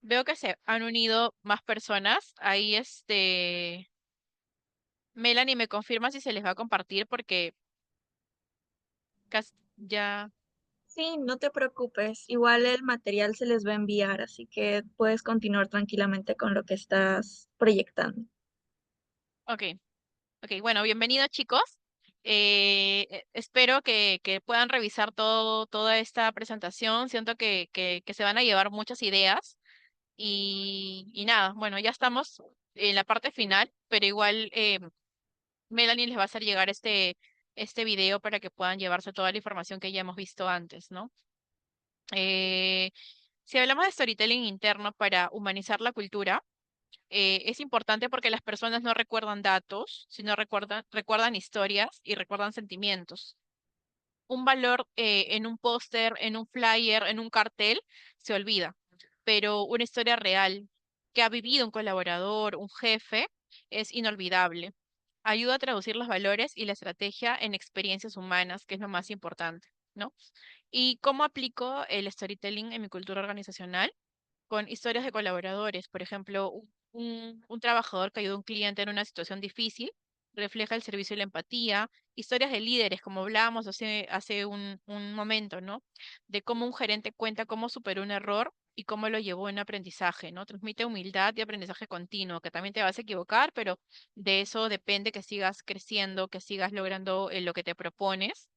Speaker 2: veo que se han unido más personas. Ahí, Melanie me confirma si se les va a compartir porque ya.
Speaker 1: Sí, no te preocupes. Igual el material se les va a enviar, así que puedes continuar tranquilamente con lo que estás proyectando.
Speaker 2: Ok, ok, bueno, bienvenidos chicos. Espero que puedan revisar toda esta presentación. Siento que se van a llevar muchas ideas y nada, bueno, ya estamos en la parte final, pero igual Melanie les va a hacer llegar este video para que puedan llevarse toda la información que ya hemos visto antes, ¿no? Eh, si hablamos de storytelling interno para humanizar la cultura, es importante porque las personas no recuerdan datos, sino recuerdan historias y recuerdan sentimientos. Un valor en un póster, en un flyer, en un cartel, se olvida, pero una historia real que ha vivido un colaborador, un jefe, es inolvidable. Ayuda a traducir los valores y la estrategia en experiencias humanas, que es lo más importante, ¿no? ¿Y cómo aplico el storytelling en mi cultura organizacional? Con historias de colaboradores. Por ejemplo, un trabajador que ayuda a un cliente en una situación difícil, refleja el servicio y la empatía. Historias de líderes, como hablábamos hace un momento, ¿no? De cómo un gerente cuenta cómo superó un error y cómo lo llevó en aprendizaje, ¿no? Transmite humildad y aprendizaje continuo, que también te vas a equivocar, pero de eso depende que sigas creciendo, que sigas logrando lo que te propones.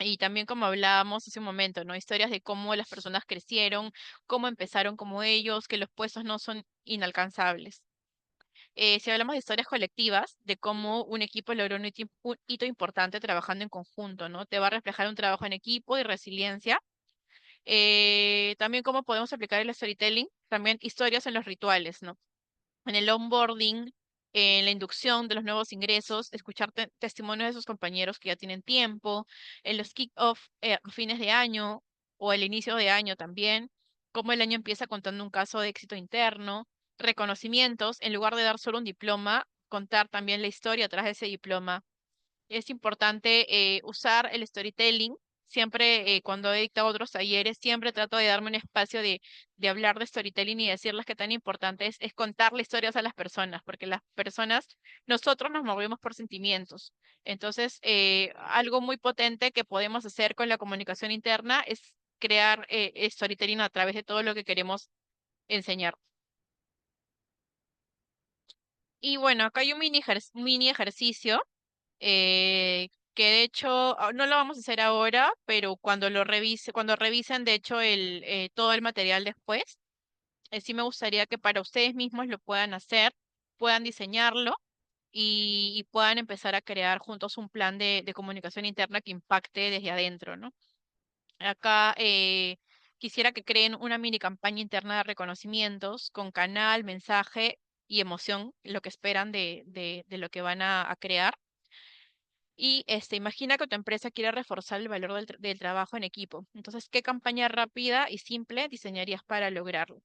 Speaker 2: Y también como hablábamos hace un momento, ¿no? Historias de cómo las personas crecieron, cómo empezaron como ellos, que los puestos no son inalcanzables. Si hablamos de historias colectivas, de cómo un equipo logró un hito importante trabajando en conjunto, ¿no? Te va a reflejar un trabajo en equipo y resiliencia. También cómo podemos aplicar el storytelling, también historias en los rituales, ¿no? En el onboarding, en la inducción de los nuevos ingresos, escuchar testimonios de sus compañeros que ya tienen tiempo, en los kick-off a fines de año o el inicio de año también, cómo el año empieza contando un caso de éxito interno, reconocimientos, en lugar de dar solo un diploma, contar también la historia atrás de ese diploma. Es importante usar el storytelling. Siempre cuando he dictado otros talleres, siempre trato de darme un espacio de hablar de storytelling y decirles que tan importante es contarle historias a las personas, porque las personas, nosotros nos movemos por sentimientos. Entonces, algo muy potente que podemos hacer con la comunicación interna es crear storytelling a través de todo lo que queremos enseñar. Y bueno, acá hay un mini ejercicio que de hecho no lo vamos a hacer ahora, pero cuando revisen de hecho todo el material después, sí me gustaría que para ustedes mismos lo puedan hacer, puedan diseñarlo y puedan empezar a crear juntos un plan de comunicación interna que impacte desde adentro, ¿no? Acá quisiera que creen una mini campaña interna de reconocimientos con canal, mensaje y emoción, lo que esperan de lo que van a crear. Y imagina que tu empresa quiere reforzar el valor del trabajo en equipo. Entonces, ¿qué campaña rápida y simple diseñarías para lograrlo?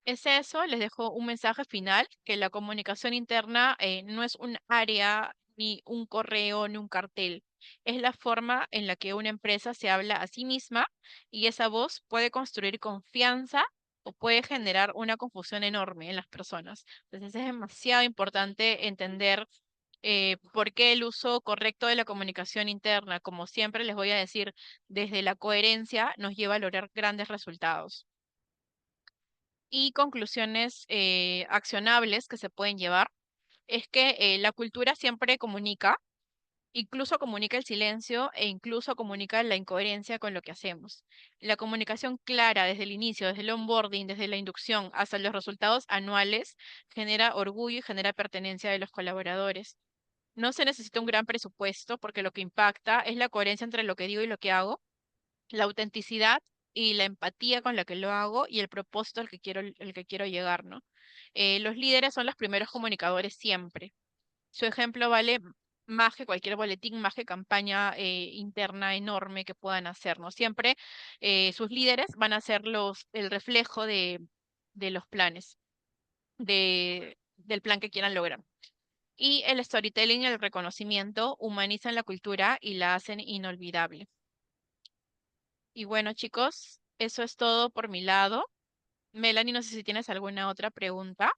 Speaker 2: Es eso, les dejo un mensaje final, que la comunicación interna no es un área, ni un correo, ni un cartel. Es la forma en la que una empresa se habla a sí misma y esa voz puede construir confianza o puede generar una confusión enorme en las personas. Entonces es demasiado importante entender por qué el uso correcto de la comunicación interna, como siempre les voy a decir, desde la coherencia nos lleva a lograr grandes resultados. y conclusiones accionables que se pueden llevar es que la cultura siempre comunica, incluso comunica el silencio e incluso comunica la incoherencia con lo que hacemos. La comunicación clara desde el inicio, desde el onboarding, desde la inducción hasta los resultados anuales, genera orgullo y genera pertenencia de los colaboradores. No se necesita un gran presupuesto porque lo que impacta es la coherencia entre lo que digo y lo que hago, la autenticidad y la empatía con la que lo hago y el propósito al que quiero llegar, ¿no? Los líderes son los primeros comunicadores siempre. Su ejemplo vale más que cualquier boletín, más que campaña interna enorme que puedan hacer, ¿no? Siempre sus líderes van a ser el reflejo de los planes, del plan que quieran lograr. Y el storytelling y el reconocimiento humanizan la cultura y la hacen inolvidable. Y bueno, chicos, eso es todo por mi lado. Melanie, no sé si tienes alguna otra pregunta.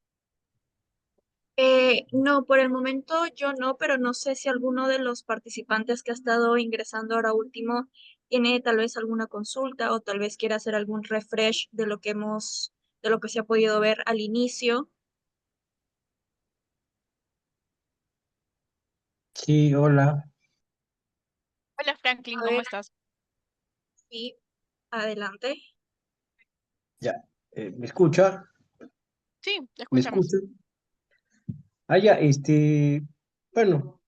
Speaker 1: No, por el momento yo no, pero no sé si alguno de los participantes que ha estado ingresando ahora último tiene tal vez alguna consulta o tal vez quiera hacer algún refresh de lo que de lo que se ha podido ver al inicio.
Speaker 3: Sí, hola.
Speaker 2: Hola Franklin,
Speaker 1: A
Speaker 2: ¿cómo
Speaker 1: ver,
Speaker 2: estás?
Speaker 1: sí, adelante.
Speaker 3: Ya. ¿Me escucha?
Speaker 2: Sí, te
Speaker 3: ¿Me
Speaker 2: escuchamos.
Speaker 3: escucha? Ah, ya, bueno,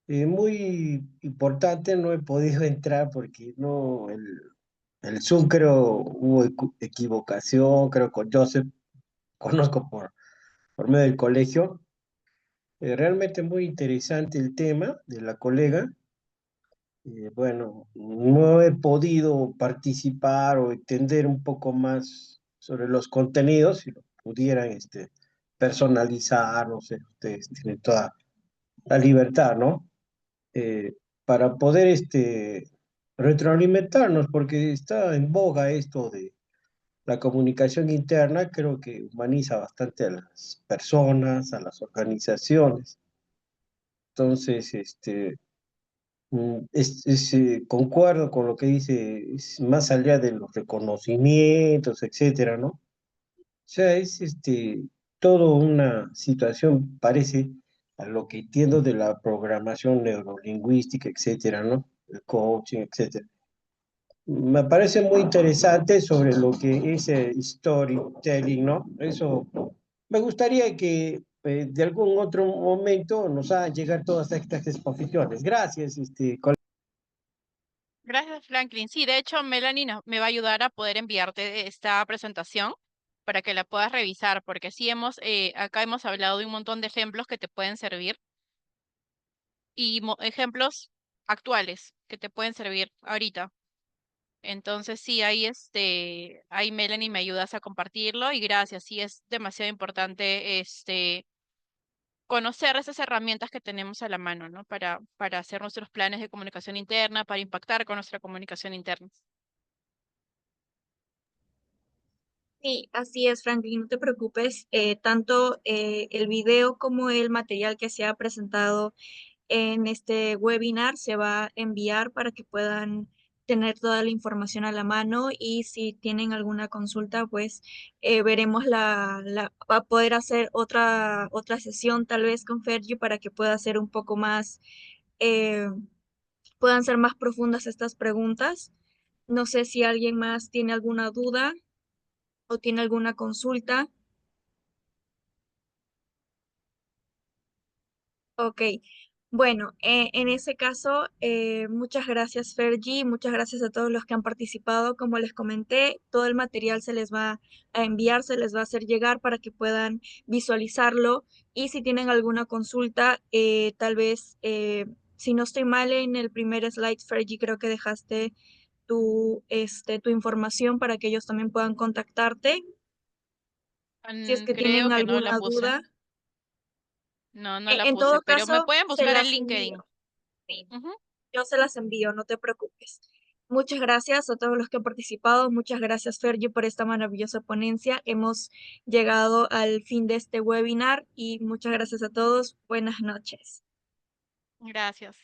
Speaker 3: muy importante, no he podido entrar porque no, el Zoom creo hubo equivocación, creo con Joseph, conozco por medio del colegio. Realmente muy interesante el tema de la colega. Bueno, no he podido participar o entender un poco más sobre los contenidos, si lo pudieran personalizar, no sé, ustedes tienen toda la libertad, ¿no? Para poder retroalimentarnos, porque está en boga esto de la comunicación interna, creo que humaniza bastante a las personas, a las organizaciones. Entonces, concuerdo con lo que dice, es más allá de los reconocimientos, etcétera, ¿no? O sea, es todo una situación, parece, a lo que entiendo de la programación neurolingüística, etcétera, ¿no? El coaching, etcétera. Me parece muy interesante sobre lo que es storytelling, ¿no? Eso, me gustaría que de algún otro momento nos hagan llegar todas estas exposiciones. Gracias,
Speaker 2: Gracias, Franklin. Sí, de hecho, Melanie me va a ayudar a poder enviarte esta presentación para que la puedas revisar, porque sí acá hemos hablado de un montón de ejemplos que te pueden servir y ejemplos actuales que te pueden servir ahorita. Entonces, sí, ahí Melanie me ayudas a compartirlo y gracias. Sí, es demasiado importante, conocer esas herramientas que tenemos a la mano, ¿no? Para hacer nuestros planes de comunicación interna, para impactar con nuestra comunicación interna.
Speaker 1: Sí, así es, Franklin, no te preocupes. Tanto el video como el material que se ha presentado en este webinar se va a enviar para que puedan tener toda la información a la mano y si tienen alguna consulta, pues veremos va a poder hacer otra sesión tal vez con Fergie para que pueda ser un poco más, eh, puedan ser más profundas estas preguntas. No sé si alguien más tiene alguna duda o tiene alguna consulta. Ok, bueno, en ese caso, muchas gracias Fergie, muchas gracias a todos los que han participado. Como les comenté, todo el material se les va a enviar, se les va a hacer llegar para que puedan visualizarlo y si tienen alguna consulta, tal vez, si no estoy mal en el primer slide, Fergie, creo que dejaste tu información para que ellos también puedan contactarte. Si es que
Speaker 2: Creo
Speaker 1: tienen
Speaker 2: que no la
Speaker 1: alguna
Speaker 2: puse.
Speaker 1: duda,
Speaker 2: No, no la
Speaker 1: en
Speaker 2: puse,
Speaker 1: todo
Speaker 2: pero me
Speaker 1: caso,
Speaker 2: pueden
Speaker 1: se
Speaker 2: buscar en
Speaker 1: las envío.
Speaker 2: LinkedIn.
Speaker 1: Sí.
Speaker 2: Ujú.
Speaker 1: Yo se las envío, no te preocupes. Muchas gracias a todos los que han participado. Muchas gracias, Fergie, por esta maravillosa ponencia. Hemos llegado al fin de este webinar y muchas gracias a todos. Buenas noches.
Speaker 2: Gracias.